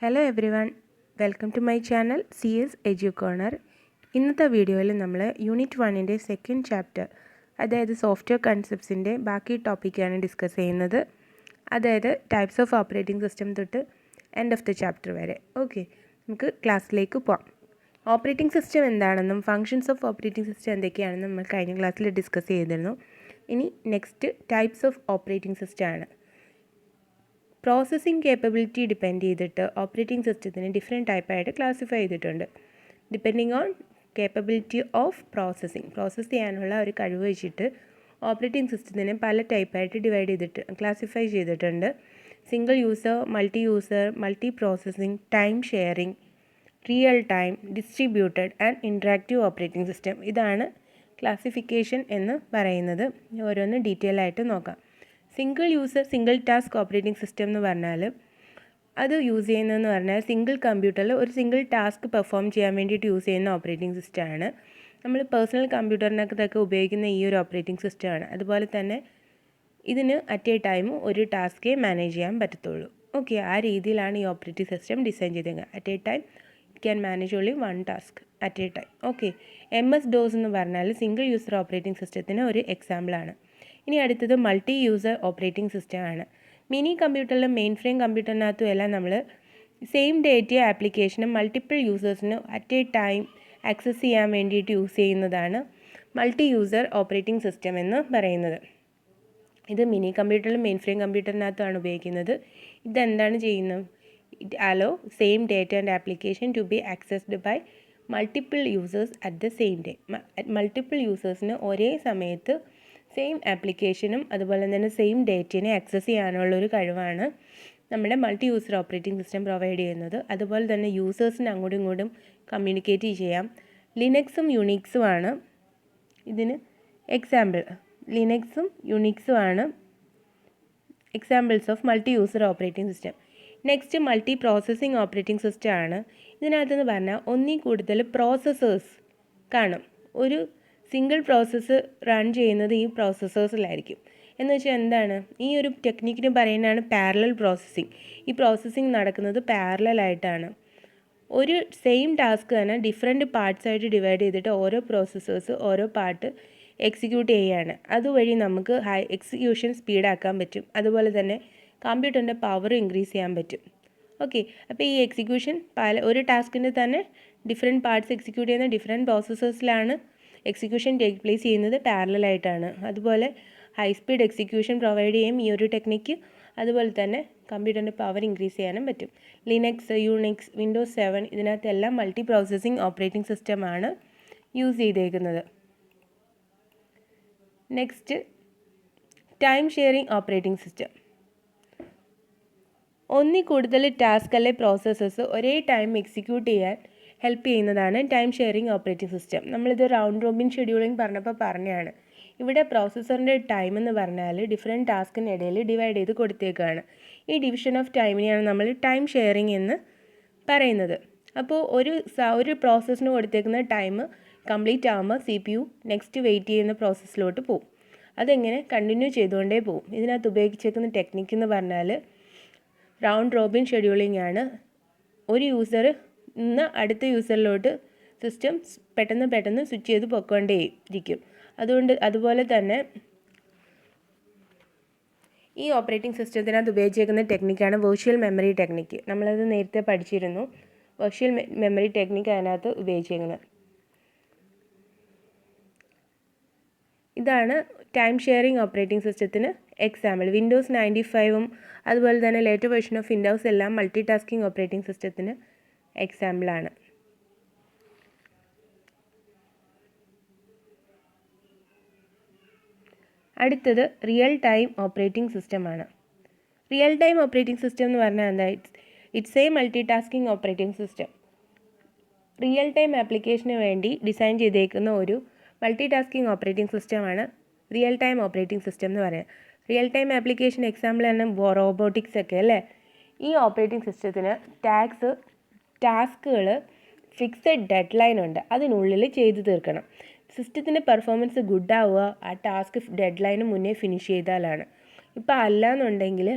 Hello everyone, welcome to my channel CS Edu Corner. ഇന്നത്തെ വീഡിയോയിൽ നമ്മൾ യൂണിറ്റ് 1ൻ്റെ സെക്കൻഡ് ചാപ്റ്റർ അതായത് സോഫ്റ്റ്വെയർ കൺസെപ്റ്റ്സിൻ്റെ ബാക്കി ടോപ്പിക്കാണ് ഡിസ്കസ് ചെയ്യുന്നത്. അതായത് ടൈപ്സ് ഓഫ് ഓപ്പറേറ്റിംഗ് സിസ്റ്റം തൊട്ട് എൻഡ് ഓഫ് ദ ചാപ്റ്റർ വരെ. ഓക്കെ, നമുക്ക് ക്ലാസ്സിലേക്ക് പോകാം. ഓപ്പറേറ്റിംഗ് സിസ്റ്റം എന്താണെന്നും ഫങ്ഷൻസ് ഓഫ് ഓപ്പറേറ്റിംഗ് സിസ്റ്റം എന്തൊക്കെയാണെന്നും നമ്മൾ കഴിഞ്ഞ ക്ലാസ്സിൽ ഡിസ്കസ് ചെയ്തിരുന്നു. ഇനി next types of operating system ആണ്. പ്രോസസ്സിംഗ് കേപ്പബിലിറ്റി ഡിപ്പെൻഡ് ചെയ്തിട്ട് ഓപ്പറേറ്റിംഗ് സിസ്റ്റത്തിന് ഡിഫറെൻറ്റ് ടൈപ്പായിട്ട് ക്ലാസിഫൈ ചെയ്തിട്ടുണ്ട്. Depending on capability of process ചെയ്യാനുള്ള ഒരു കഴിവ് വെച്ചിട്ട് ഓപ്പറേറ്റിംഗ് സിസ്റ്റത്തിനെ പല ടൈപ്പായിട്ട് ക്ലാസിഫൈ ചെയ്തിട്ടുണ്ട്. Single user, multi processing, time sharing, real time, distributed and interactive operating system. ഇതാണ് ക്ലാസിഫിക്കേഷൻ എന്ന് പറയുന്നത്. ഓരോന്ന് ഡീറ്റെയിൽ ആയിട്ട് നോക്കാം. Single user single task operating system എന്ന് പറഞ്ഞാൽ അത് യൂസ് ചെയ്യുന്നതെന്ന് പറഞ്ഞാൽ സിംഗിൾ കമ്പ്യൂട്ടറിൽ ഒരു സിംഗിൾ ടാസ്ക് പെർഫോം ചെയ്യാൻ വേണ്ടിയിട്ട് യൂസ് ചെയ്യുന്ന ഓപ്പറേറ്റിംഗ് സിസ്റ്റമാണ്. നമ്മൾ പേഴ്സണൽ കമ്പ്യൂട്ടറിനകത്തൊക്കെ ഉപയോഗിക്കുന്ന ഈ ഒരു ഓപ്പറേറ്റിംഗ് സിസ്റ്റമാണ്. അതുപോലെ തന്നെ ഇതിന് അറ്റ് എ ടൈം ഒരു ടാസ്കേ മാനേജ് ചെയ്യാൻ പറ്റത്തുള്ളൂ. ഓക്കെ, ആ രീതിയിലാണ് ഈ ഓപ്പറേറ്റിംഗ് സിസ്റ്റം ഡിസൈൻ ചെയ്തത്. At a time it can manage only one task at a time. Okay, MS-DOS എന്ന് പറഞ്ഞാൽ സിംഗിൾ യൂസർ ഓപ്പറേറ്റിംഗ് സിസ്റ്റത്തിന് ഒരു എക്സാമ്പിളാണ്. ഇനി അടുത്തത് മൾട്ടി യൂസർ ഓപ്പറേറ്റിംഗ് സിസ്റ്റമാണ്. മിനി കമ്പ്യൂട്ടറിലും മെയിൻ ഫ്രെയിം കമ്പ്യൂട്ടറിനകത്തും എല്ലാം നമ്മൾ സെയിം ഡേറ്റയോ ആപ്ലിക്കേഷനും മൾട്ടിപ്പിൾ യൂസേഴ്സിന് അറ്റ് എ ടൈം ആക്സസ് ചെയ്യാൻ വേണ്ടിയിട്ട് യൂസ് ചെയ്യുന്നതാണ് മൾട്ടി യൂസർ ഓപ്പറേറ്റിംഗ് സിസ്റ്റം എന്ന് പറയുന്നത്. ഇത് മിനി കമ്പ്യൂട്ടറിലും മെയിൻ ഫ്രെയിം കമ്പ്യൂട്ടറിനകത്തുമാണ് ഉപയോഗിക്കുന്നത്. ഇതെന്താണ് ചെയ്യുന്നത്? It allow same data and application to be accessed by multiple users at the same day. Multiple യൂസേഴ്സിന് ഒരേ സമയത്ത് സെയിം ആപ്ലിക്കേഷനും അതുപോലെ തന്നെ സെയിം ഡേറ്റിനെ ആക്സസ് ചെയ്യാനുള്ളൊരു കഴിവാണ് നമ്മുടെ multi user operating system provide ചെയ്യുന്നത്. അതുപോലെ തന്നെ യൂസേഴ്സിന് അങ്ങോട്ടും ഇങ്ങോട്ടും കമ്മ്യൂണിക്കേറ്റ് ചെയ്യാം. ലിനക്സും യുണിക്സുമാണ് ഇതിന് എക്സാമ്പിൾ. ലിനക്സും യുണിക്സുമാണ് examples of multi user operating system. Next multiprocessing operating system ആണ്. ഇതിനകത്തെന്ന് പറഞ്ഞാൽ ഒന്നിൽ കൂടുതൽ പ്രോസസ്സേഴ്സ് കാണും. ഒരു സിംഗിൾ പ്രോസസ്സ് റൺ ചെയ്യുന്നത് ഈ പ്രോസസ്സേഴ്സിലായിരിക്കും. എന്ന് വെച്ചാൽ എന്താണ്, ഈ ഒരു ടെക്നിക്കിന് പറയുന്നതാണ് പാരലൽ പ്രോസസ്സിംഗ്. ഈ പ്രോസസ്സിംഗ് നടക്കുന്നത് പാരലലായിട്ടാണ്. ഒരു സെയിം ടാസ്ക് തന്നെ ഡിഫറെൻറ്റ് പാർട്സായിട്ട് ഡിവൈഡ് ചെയ്തിട്ട് ഓരോ പ്രോസസ്സേഴ്സ് ഓരോ പാർട്ട് എക്സിക്യൂട്ട് ചെയ്യുകയാണ്. അതുവഴി നമുക്ക് എക്സിക്യൂഷൻ സ്പീഡാക്കാൻ പറ്റും. അതുപോലെ തന്നെ കമ്പ്യൂട്ടറിൻ്റെ പവർ ഇൻക്രീസ് ചെയ്യാൻ പറ്റും. ഓക്കെ, അപ്പോൾ ഈ എക്സിക്യൂഷൻ ഒരു ടാസ്കിൻ്റെ തന്നെ ഡിഫറെൻറ്റ് പാർട്സ് എക്സിക്യൂട്ട് ചെയ്യുന്ന ഡിഫറെൻറ്റ് പ്രോസസ്സേഴ്സിലാണ് എക്സിക്യൂഷൻ ടേക്ക് പ്ലേസ് ചെയ്യുന്നത് പാരലലായിട്ടാണ്. അതുപോലെ ഹൈ സ്പീഡ് എക്സിക്യൂഷൻ പ്രൊവൈഡ് ചെയ്യും ഈ ഒരു ടെക്നിക്ക്. അതുപോലെ തന്നെ കമ്പ്യൂട്ടറിൻ്റെ പവർ ഇൻക്രീസ് ചെയ്യാനും പറ്റും. ലിനക്സ്, യുണിക്സ്, Windows 7 ഇതിനകത്തെല്ലാം മൾട്ടി പ്രോസസ്സിംഗ് ഓപ്പറേറ്റിംഗ് സിസ്റ്റമാണ് യൂസ് ചെയ്തേക്കുന്നത്. Next time sharing operating system. ഒന്നിൽ കൂടുതൽ ടാസ്ക് അല്ലെ പ്രോസസ്സസ് ഒരേ ടൈം എക്സിക്യൂട്ട് ചെയ്യാൻ ഹെൽപ്പ് ചെയ്യുന്നതാണ് ടൈം ഷെയറിംഗ് ഓപ്പറേറ്റിംഗ് സിസ്റ്റം. നമ്മളിത് റൗണ്ട് റോബിൻ ഷെഡ്യൂളിംഗ് പറഞ്ഞപ്പോൾ പറഞ്ഞതാണ്. ഇവിടെ പ്രോസസ്സറിൻ്റെ ടൈം എന്ന് പറഞ്ഞാൽ ഡിഫറെൻറ്റ് ടാസ്കിനിടയിൽ ഡിവൈഡ് ചെയ്ത് കൊടുത്തേക്കാണ്. ഈ ഡിവിഷൻ ഓഫ് ടൈമിനെയാണ് നമ്മൾ ടൈം ഷെയറിംഗ് എന്ന് പറയുന്നത്. അപ്പോൾ ഒരു പ്രോസസ്സിന് കൊടുത്തേക്കുന്ന ടൈം കംപ്ലീറ്റ് ആകുമ്പോൾ CPU നെക്സ്റ്റ് വെയിറ്റ് ചെയ്യുന്ന പ്രോസസ്സിലോട്ട് പോകും. അതെങ്ങനെ കണ്ടിന്യൂ ചെയ്തുകൊണ്ടേ പോകും. ഇതിനകത്ത് ഉപയോഗിച്ചേക്കുന്ന ടെക്നിക്ക് എന്ന് പറഞ്ഞാൽ റൗണ്ട് റോബിൻ ഷെഡ്യൂളിംഗ് ആണ്. ഒരു യൂസർ ഇന്ന് അടുത്ത യൂസറിലോട്ട് സിസ്റ്റം പെട്ടെന്ന് സ്വിച്ച് ചെയ്ത് പൊയ്ക്കൊണ്ടേയിരിക്കും. അതുപോലെ തന്നെ ഈ ഓപ്പറേറ്റിംഗ് സിസ്റ്റത്തിനകത്ത് ഉപയോഗിച്ചേക്കുന്ന ടെക്നിക്കാണ് വെർച്വൽ മെമ്മറി ടെക്നിക്ക്. നമ്മളത് നേരത്തെ പഠിച്ചിരുന്നു. വെർച്വൽ മെമ്മറി ടെക്നിക്ക് അതിനകത്ത് ഉപയോഗിച്ചേക്കുന്നത്. ഇതാണ് ടൈം ഷെയറിംഗ് ഓപ്പറേറ്റിംഗ് സിസ്റ്റത്തിന് എക്സാമ്പിൾ. Windows 95 അതുപോലെ തന്നെ ലേറ്റർ വേർഷൻ ഓഫ് വിൻഡോസ് എല്ലാം മൾട്ടി ടാസ്കിംഗ് ഓപ്പറേറ്റിംഗ് സിസ്റ്റത്തിന് എക്സാമ്പിളാണ്. അടുത്തത് റിയൽ ടൈം ഓപ്പറേറ്റിംഗ് സിസ്റ്റമാണ്. റിയൽ ടൈം ഓപ്പറേറ്റിംഗ് സിസ്റ്റം എന്ന് പറഞ്ഞാൽ എന്താ? It's A multi tasking operating system. Real time ആപ്ലിക്കേഷന് വേണ്ടി ഡിസൈൻ ചെയ്തേക്കുന്ന ഒരു മൾട്ടി ടാസ്കിംഗ് ഓപ്പറേറ്റിംഗ് സിസ്റ്റമാണ് റിയൽ ടൈം ഓപ്പറേറ്റിംഗ് സിസ്റ്റം എന്ന് പറയുന്നത്. റിയൽ ടൈം ആപ്ലിക്കേഷൻ എക്സാമ്പിളാണ് റോബോട്ടിക്സ് ഒക്കെ അല്ലേ. ഈ ഓപ്പറേറ്റിംഗ് സിസ്റ്റത്തിന് ടാസ്കുകൾ ഫിക്സഡ് ഡെഡ് ലൈൻ ഉണ്ട്, അതിനുള്ളിൽ ചെയ്തു തീർക്കണം. സിസ്റ്റത്തിൻ്റെ പെർഫോമൻസ് ഗുഡാവുക ആ ടാസ്ക് ഡെഡ് ലൈന് മുന്നേ ഫിനിഷ് ചെയ്താലാണ്. ഇപ്പോൾ അല്ലാന്നുണ്ടെങ്കിൽ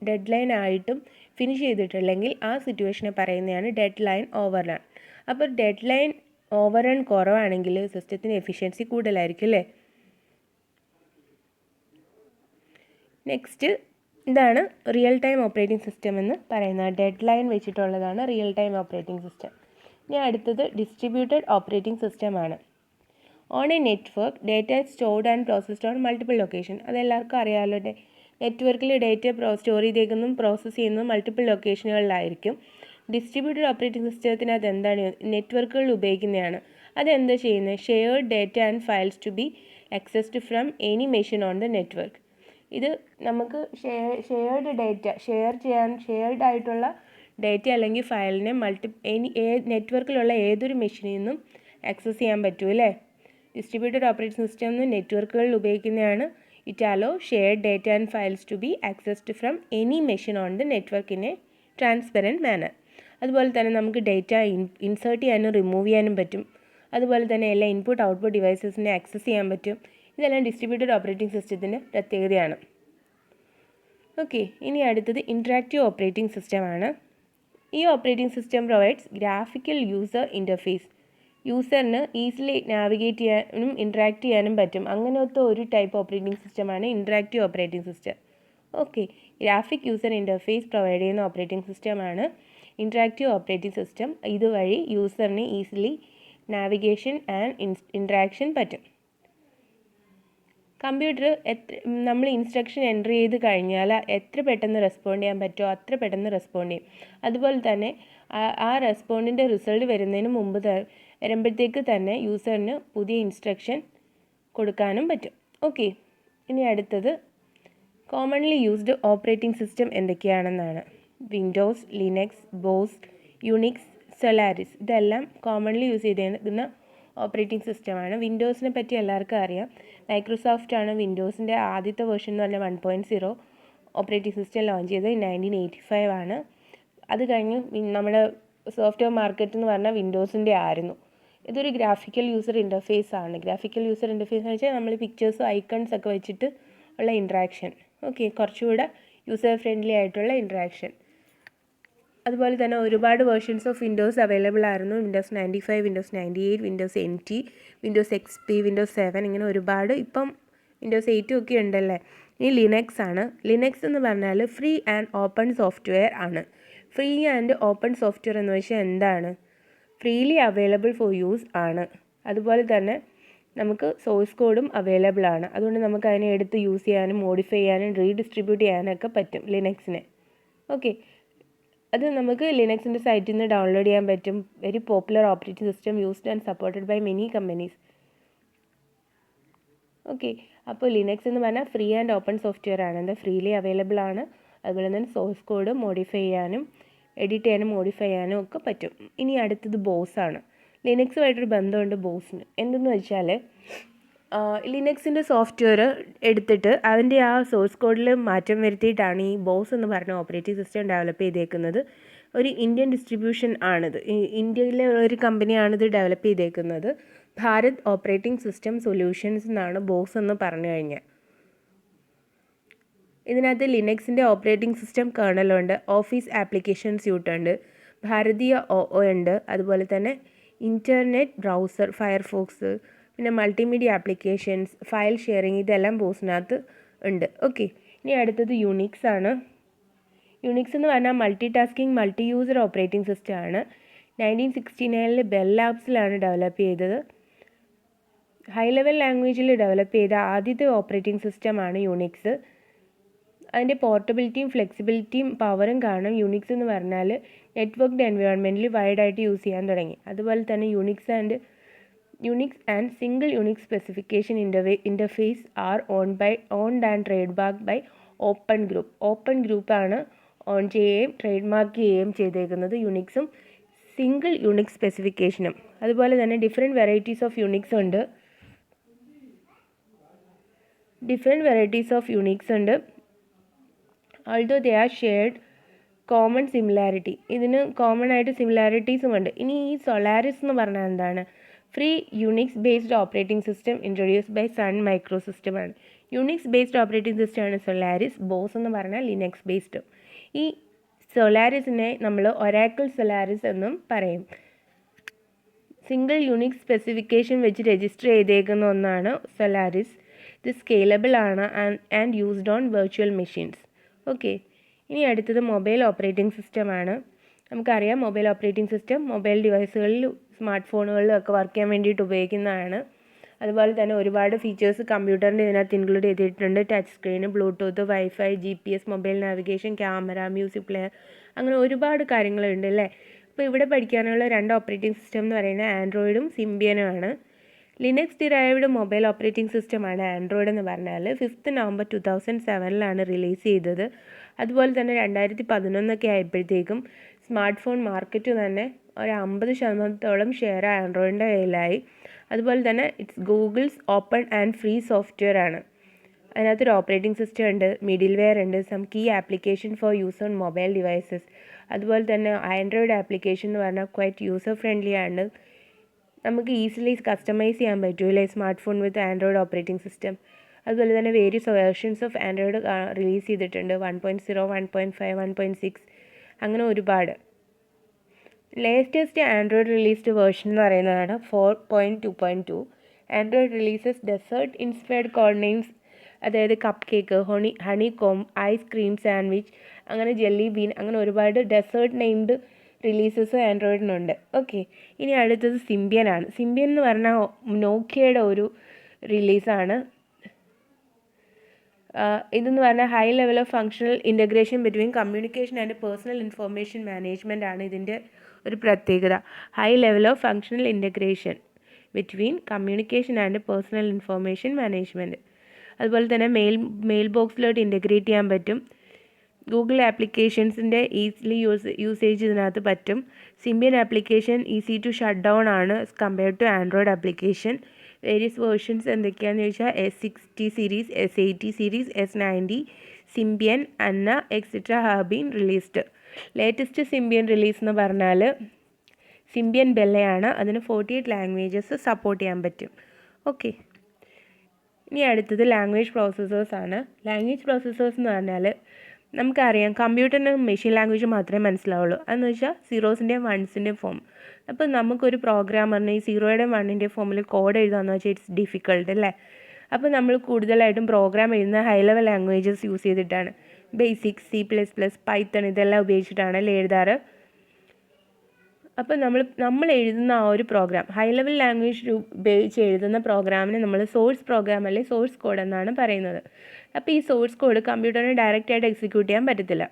ഡെഡ് ലൈൻ ആയിട്ടും ഫിനിഷ് ചെയ്തിട്ടില്ലെങ്കിൽ ആ സിറ്റുവേഷനെ പറയുന്നതാണ് ഡെഡ് ലൈൻ ഓവർറൺ. അപ്പോൾ ഡെഡ് ലൈൻ ഓവർറൺ കുറവാണെങ്കിൽ സിസ്റ്റത്തിന് എഫിഷ്യൻസി കൂടുതലായിരിക്കും അല്ലേ. നെക്സ്റ്റ് ഇതാണ് റിയൽ ടൈം ഓപ്പറേറ്റിംഗ് സിസ്റ്റം എന്ന് പറയുന്നത്. ഡെഡ് ലൈൻ വെച്ചിട്ടുള്ളതാണ് റിയൽ ടൈം ഓപ്പറേറ്റിംഗ് സിസ്റ്റം. ഇനി അടുത്തത് ഡിസ്ട്രിബ്യൂട്ടഡ് ഓപ്പറേറ്റിംഗ് സിസ്റ്റമാണ്. On a network data stored and processed on multiple location. അതെല്ലാവർക്കും അറിയാമല്ലോ. നെറ്റ്വർക്കിൽ ഡേറ്റ സ്റ്റോർ ചെയ്തേക്കുന്നതും പ്രോസസ്സ് ചെയ്യുന്നതും മൾട്ടിപ്പിൾ ലൊക്കേഷനുകളിലായിരിക്കും. ഡിസ്ട്രിബ്യൂട്ടഡ് ഓപ്പറേറ്റിംഗ് സിസ്റ്റത്തിനകത്ത് എന്താണ് നെറ്റ്വർക്കുകൾ ഉപയോഗിക്കുന്നതാണ്. അതെന്താ ചെയ്യുന്നത്? Shared data and files to be accessed from any machine on the network. ഇത് നമുക്ക് ഷെയർഡ് ആയിട്ടുള്ള ഡേറ്റ അല്ലെങ്കിൽ ഫയലിനെ നെറ്റ്വർക്കിലുള്ള ഏതൊരു മെഷീനിൽ നിന്നും ആക്സസ് ചെയ്യാൻ പറ്റും അല്ലേ. ഡിസ്ട്രിബ്യൂട്ടഡ് ഓപ്പറേറ്റിംഗ് സിസ്റ്റം നെറ്റ്വർക്കുകളിൽ ഉപയോഗിക്കുന്നതാണ്. It allow shared data and files to be accessed from any machine on the network in a transparent manner. അതുപോലെ തന്നെ നമുക്ക് ഡേറ്റ ഇൻസേർട്ട് ചെയ്യാനും റിമൂവ് ചെയ്യാനും പറ്റും. അതുപോലെ തന്നെ എല്ലാ ഇൻപുട്ട് ഔട്ട്പുട്ട് ഡിവൈസസിനെ ആക്സസ് ചെയ്യാൻ പറ്റും. ഇതെല്ലാം ഡിസ്ട്രിബ്യൂട്ടഡ് ഓപ്പറേറ്റിംഗ് സിസ്റ്റത്തിൻ്റെ പ്രത്യേകതയാണ്. ഓക്കെ, ഇനി അടുത്തത് ഇൻറ്ററാക്റ്റീവ് ഓപ്പറേറ്റിംഗ് സിസ്റ്റമാണ്. ഈ operating system provides graphical user interface. യൂസറിന് ഈസിലി നാവിഗേറ്റ് ചെയ്യാനും ഇൻറ്ററാക്ട് ചെയ്യാനും പറ്റും. അങ്ങനത്തെ ഒരു ടൈപ്പ് ഓപ്പറേറ്റിംഗ് സിസ്റ്റമാണ് interactive operating system. Okay, graphic user interface provide ചെയ്യുന്ന ഓപ്പറേറ്റിംഗ് സിസ്റ്റമാണ് ഇൻറ്ററാക്റ്റീവ് ഓപ്പറേറ്റിംഗ് സിസ്റ്റം. ഇതുവഴി യൂസറിന് ഈസിലി നാവിഗേഷൻ ആൻഡ് ഇൻറ്ററാക്ഷൻ പറ്റും. കമ്പ്യൂട്ടർ നമ്മൾ ഇൻസ്ട്രക്ഷൻ എൻ്റർ ചെയ്ത് കഴിഞ്ഞാൽ എത്ര പെട്ടെന്ന് റെസ്പോണ്ട് ചെയ്യാൻ പറ്റുമോ അത്ര പെട്ടെന്ന് റെസ്പോണ്ട് ചെയ്യും. അതുപോലെ തന്നെ ആ റെസ്പോണ്ടിൻ്റെ റിസൾട്ട് വരുന്നതിന് മുമ്പ് വരുമ്പോഴത്തേക്ക് തന്നെ യൂസറിന് പുതിയ ഇൻസ്ട്രക്ഷൻ കൊടുക്കാനും പറ്റും. ഓക്കെ, ഇനി അടുത്തത് കോമൺലി യൂസ്ഡ് ഓപ്പറേറ്റിംഗ് സിസ്റ്റം എന്തൊക്കെയാണെന്നാണ്. Windows, Linux, BOSS, Unix, Solaris. ഇതെല്ലാം കോമൺലി യൂസ് ചെയ്തിരിക്കുന്ന ഓപ്പറേറ്റിംഗ് സിസ്റ്റമാണ്. വിൻഡോസിനെ പറ്റി എല്ലാവർക്കും അറിയാം. മൈക്രോസോഫ്റ്റ് ആണ് വിൻഡോസിൻ്റെ ആദ്യത്തെ വേർഷൻ എന്ന് പറഞ്ഞാൽ 1.0 ഓപ്പറേറ്റിംഗ് സിസ്റ്റം ലോഞ്ച് ചെയ്തത് 1985 ആണ്. അത് കഴിഞ്ഞ് നമ്മുടെ സോഫ്റ്റ്വെയർ മാർക്കറ്റ് എന്ന് പറഞ്ഞാൽ വിൻഡോസിൻ്റെ ആയിരുന്നു. ഇതൊരു ഗ്രാഫിക്കൽ യൂസർ ഇൻ്റർഫേസ് ആണ്. ഗ്രാഫിക്കൽ യൂസർ ഇൻ്റർഫേസ് എന്ന് വെച്ചാൽ നമ്മൾ പിക്ചേഴ്സും ഐക്കൺസ് ഒക്കെ വെച്ചിട്ട് ഉള്ള ഇൻട്രാക്ഷൻ. ഓക്കെ, കുറച്ചുകൂടെ യൂസർ ഫ്രണ്ട്ലി ആയിട്ടുള്ള ഇൻട്രാക്ഷൻ. അതുപോലെ തന്നെ ഒരുപാട് വേർഷൻസ് ഓഫ് വിൻഡോസ് അവൈലബിൾ ആയിരുന്നു. Windows 95, Windows 98, Windows NT, Windows XP, Windows 7, ഇങ്ങനെ ഒരുപാട്. ഇപ്പം വിൻഡോസ് 8 ഒക്കെ ഉണ്ടല്ലേ. ഇനി ലിനക്സ് ആണ്. ലിനക്സ് എന്ന് പറഞ്ഞാൽ ഫ്രീ ആൻഡ് ഓപ്പൺ സോഫ്റ്റ്വെയർ ആണ്. ഫ്രീ ആൻഡ് ഓപ്പൺ സോഫ്റ്റ്വെയർ എന്ന് വെച്ചാൽ എന്താണ്? ഫ്രീലി അവൈലബിൾ ഫോർ യൂസ് ആണ്. അതുപോലെ തന്നെ നമുക്ക് സോഴ്സ് കോഡും അവൈലബിൾ ആണ്. അതുകൊണ്ട് നമുക്ക് അതിനെ എടുത്ത് യൂസ് ചെയ്യാനും മോഡിഫൈ ചെയ്യാനും റീഡിസ്ട്രിബ്യൂട്ട് ചെയ്യാനൊക്കെ പറ്റും ലിനക്സിനെ. ഓക്കെ, അത് നമുക്ക് ലിനക്സിൻ്റെ സൈറ്റിൽ നിന്ന് ഡൗൺലോഡ് ചെയ്യാൻ പറ്റും. Very popular operating system used and supported by many companies. Okay, അപ്പോൾ ലിനക്സ് എന്ന് പറഞ്ഞാൽ ഫ്രീ ആൻഡ് ഓപ്പൺ സോഫ്റ്റ്വെയർ ആണ്. എന്താ ഫ്രീലി അവൈലബിൾ ആണ്. അതുപോലെ തന്നെ സോഴ്സ് കോഡ് മോഡിഫൈ ചെയ്യാനും എഡിറ്റ് ചെയ്യാനും മോഡിഫൈ ചെയ്യാനും ഒക്കെ പറ്റും. ഇനി അടുത്തത് ബോസ് ആണ്. ലിനക്സുമായിട്ടൊരു ബന്ധമുണ്ട് ബോസിന്. എന്തെന്ന് വെച്ചാൽ ലിനക്സിൻ്റെ സോഫ്റ്റ്വെയർ എടുത്തിട്ട് അതിൻ്റെ ആ സോഴ്സ് കോഡിൽ മാറ്റം വരുത്തിയിട്ടാണ് ഈ ബോസ് എന്ന് പറഞ്ഞ ഓപ്പറേറ്റിംഗ് സിസ്റ്റം ഡെവലപ്പ് ചെയ്തേക്കുന്നത്. ഒരു ഇന്ത്യൻ ഡിസ്ട്രിബ്യൂഷൻ ആണിത്. ഇന്ത്യയിലെ ഒരു കമ്പനിയാണിത് ഡെവലപ്പ് ചെയ്തേക്കുന്നത്. ഭാരത് ഓപ്പറേറ്റിംഗ് സിസ്റ്റം സൊല്യൂഷൻസ് എന്നാണ് ബോസ് എന്ന് പറഞ്ഞു കഴിഞ്ഞാൽ. ഇതിനകത്ത് ലിനക്സിൻ്റെ ഓപ്പറേറ്റിംഗ് സിസ്റ്റം കേർണലുണ്ട്, ഓഫീസ് ആപ്ലിക്കേഷൻ സ്യൂട്ട് ഉണ്ട്, ഭാരതീയ OO ഉണ്ട്, അതുപോലെ തന്നെ ഇൻ്റർനെറ്റ് ബ്രൗസർ, ഫയർഫോക്സ്, പിന്നെ മൾട്ടിമീഡിയ ആപ്ലിക്കേഷൻസ്, ഫയൽ ഷെയറിങ്, ഇതെല്ലാം ബോസിനകത്ത് ഉണ്ട്. ഓക്കെ, ഇനി അടുത്തത് യുണിക്സ് ആണ്. യുണിക്സ് എന്ന് പറഞ്ഞാൽ multi tasking multi user operating system ആണ്. 1969 ബെൽ ലാബ്സിലാണ് ഡെവലപ്പ് ചെയ്തത്. ഹൈ ലെവൽ ലാംഗ്വേജിൽ ഡെവലപ്പ് ചെയ്ത ആദ്യത്തെ ഓപ്പറേറ്റിംഗ് സിസ്റ്റമാണ് യുണിക്സ്. അതിൻ്റെ പോർട്ടബിലിറ്റിയും ഫ്ലെക്സിബിലിറ്റിയും പവറും കാരണം യുണിക്സ് എന്ന് പറഞ്ഞാൽ നെറ്റ്വർക്ക്ഡ് എൻവയോൺമെൻറ്റിൽ വൈഡായിട്ട് യൂസ് ചെയ്യാൻ തുടങ്ങി. അതുപോലെ തന്നെ Unix and single Unix specification interface are owned and trademark by Open Group. Open ഗ്രൂപ്പാണ് ഓൺ ചെയ്യുകയും ട്രേഡ് മാർക്ക് ചെയ്യുകയും ചെയ്തേക്കുന്നത് ചെയ്തേക്കുന്നത് സിംഗിൾ യുണിക്സ് സ്പെസിഫിക്കേഷനും. അതുപോലെ തന്നെ ഡിഫറെൻറ്റ് വെറൈറ്റീസ് ഓഫ് യുണിക്സ് ഉണ്ട്. although they are shared common similarity. ഇതിന് കോമൺ ആയിട്ട് സിമിലാരിറ്റീസും ഉണ്ട്. ഇനി ഈ സൊളാരിസ് എന്ന് പറഞ്ഞാൽ എന്താണ്? Free Unix based operating system introduced by Sun micro സിസ്റ്റമാണ്. യുണിക്സ് ബേസ്ഡ് ഓപ്പറേറ്റിംഗ് സിസ്റ്റമാണ് സൊളാരിസ്. ബോസ് എന്ന് പറഞ്ഞാൽ ലിനക്സ് ബേസ്ഡ്. ഈ സോളാരിസിനെ നമ്മൾ ഒറാക്കിൾ സോളാരിസ് എന്നും പറയും. സിംഗിൾ യൂണിക് സ്പെസിഫിക്കേഷൻ വെച്ച് രജിസ്റ്റർ ചെയ്തേക്കുന്ന ഒന്നാണ് സോളാരിസ്. ഇത് സ്കെയിലബിൾ ആണ് and used on virtual machines. Okay, ഇനി അടുത്തത് മൊബൈൽ ഓപ്പറേറ്റിംഗ് സിസ്റ്റമാണ്. നമുക്കറിയാം മൊബൈൽ ഓപ്പറേറ്റിംഗ് സിസ്റ്റം മൊബൈൽ ഡിവൈസുകളിൽ സ്മാർട്ട് ഫോണുകളിലും ഒക്കെ വർക്ക് ചെയ്യാൻ വേണ്ടിയിട്ട് ഉപയോഗിക്കുന്നതാണ്. അതുപോലെ തന്നെ ഒരുപാട് ഫീച്ചേഴ്സ് കമ്പ്യൂട്ടറിൻ്റെ ഇതിനകത്ത് ഇൻക്ലൂഡ് ചെയ്തിട്ടുണ്ട്. Touch screen, Bluetooth, wifi, GPS, mobile navigation, camera, music player, അങ്ങനെ ഒരുപാട് കാര്യങ്ങളുണ്ട് അല്ലേ. അപ്പോൾ ഇവിടെ പഠിക്കാനുള്ള 2 ഓപ്പറേറ്റിംഗ് സിസ്റ്റം എന്ന് പറയുന്നത് ആൻഡ്രോയിഡും സിംബിയനുമാണ്. ലിനക്സ് ഡിറൈവ്ഡ് മൊബൈൽ ഓപ്പറേറ്റിംഗ് സിസ്റ്റമാണ് ആൻഡ്രോയിഡ് എന്ന് പറഞ്ഞാൽ. 5 നവംബർ 2007 റിലീസ് ചെയ്തത്. അതുപോലെ തന്നെ 2011 ആയപ്പോഴത്തേക്കും സ്മാർട്ട് ഫോൺ മാർക്കറ്റ് തന്നെ ഒരു 50% ഷെയർ ആൻഡ്രോയിഡിൻ്റെ കയ്യിലായി. അതുപോലെ തന്നെ it's Google's open and free software ആണ്. അതിനകത്തൊരു ഓപ്പറേറ്റിംഗ് സിസ്റ്റം ഉണ്ട്, മിഡിൽ വെയർ ഉണ്ട്, some key application for use on mobile devices. അതുപോലെ തന്നെ ആൻഡ്രോയിഡ് ആപ്ലിക്കേഷൻ എന്ന് പറഞ്ഞാൽ ക്വൈറ്റ് യൂസർ ഫ്രണ്ട്ലി ആണ്. നമുക്ക് ഈസിലി കസ്റ്റമൈസ് ചെയ്യാൻ പറ്റുമല്ലേ smart phone with Android operating system. അതുപോലെ തന്നെ various versions of Android release ചെയ്തിട്ടുണ്ട്. 1.0, 1.5, 1.6 അങ്ങനെ ഒരുപാട്. ലേറ്റസ്റ്റ് ആൻഡ്രോയിഡ് റിലീസ്ഡ് വേർഷൻ എന്ന് പറയുന്നതാണ് 4.2.2. Android releases dessert inspired code names, അതായത് Cupcake, Honeycomb, Ice Cream Sandwich, അങ്ങനെ ജെല്ലി ബീൻ, അങ്ങനെ ഒരുപാട് ഡെസേർട്ട് നെയിംഡ് റിലീസസ് ആൻഡ്രോയിഡിനുണ്ട്. ഓക്കെ, ഇനി അടുത്തത് സിംബിയൻ ആണ്. സിംബിയൻ എന്ന് പറഞ്ഞാൽ നോക്കിയയുടെ ഒരു റിലീസാണ്. ഇതെന്ന് പറഞ്ഞാൽ high level of functional integration between communication and personal information management ആണ് ഇതിൻ്റെ ഒരു പ്രത്യേകത. High level of functional integration between communication and personal information management. അതുപോലെ തന്നെ മെയിൽ ബോക്സിലോട്ട് ഇൻ്റഗ്രേറ്റ് ചെയ്യാൻ പറ്റും. ഗൂഗിൾ ആപ്ലിക്കേഷൻസിൻ്റെ ഈസിലി യൂസേജ് ഇതിനകത്ത് പറ്റും. Symbian application easy to shut down ആണ് compared to Android application. Various versions എന്തൊക്കെയാണെന്ന് ചോദിച്ചാൽ S60 series, S80 series, S90, Symbian, Anna etcetera have been released. Latest Symbian release എന്ന് പറഞ്ഞാൽ Symbian ബെല്ലയാണ്. അതിന് 48 ലാംഗ്വേജസ് സപ്പോർട്ട് ചെയ്യാൻ പറ്റും. ഓക്കെ, ഇനി അടുത്തത് ലാംഗ്വേജ് പ്രോസസ്സേഴ്സ് ആണ്. ലാംഗ്വേജ് പ്രോസസ്സേഴ്സ് എന്ന് പറഞ്ഞാൽ നമുക്കറിയാം കമ്പ്യൂട്ടറിന് മെഷീൻ ലാംഗ്വേജ് മാത്രമേ മനസ്സിലാവുള്ളൂ. അതെന്ന് വെച്ചാൽ സീറോസിൻ്റെയും വൺസിൻ്റെയും ഫോം. അപ്പോൾ നമുക്കൊരു പ്രോഗ്രാമറിന് ഈ 0യുടെയും 1ൻ്റെയും ഫോമിൽ കോഡ് എഴുതാമെന്ന് വെച്ചാൽ ഇറ്റ്സ് ഡിഫിക്കൾട്ട് അല്ലേ. അപ്പോൾ നമ്മൾ കൂടുതലായിട്ടും പ്രോഗ്രാം എഴുതുന്ന ഹൈ ലെവൽ ലാംഗ്വേജസ് യൂസ് ചെയ്തിട്ടാണ്. ബേസിക്, C++, പൈത്തൺ ഇതെല്ലാം ഉപയോഗിച്ചിട്ടാണ് എഴുതാറ്. അപ്പോൾ നമ്മൾ എഴുതുന്ന ആ ഒരു പ്രോഗ്രാം ഹൈ ലെവൽ ലാംഗ്വേജ് ഉപയോഗിച്ച് എഴുതുന്ന പ്രോഗ്രാമിനെ നമ്മൾ സോഴ്സ് പ്രോഗ്രാം അല്ലെങ്കിൽ സോഴ്സ് കോഡ് എന്നാണ് പറയുന്നത്. അപ്പോൾ ഈ സോഴ്സ് കോഡ് കമ്പ്യൂട്ടറിന് ഡയറക്റ്റായിട്ട് എക്സിക്യൂട്ട് ചെയ്യാൻ പറ്റത്തില്ല.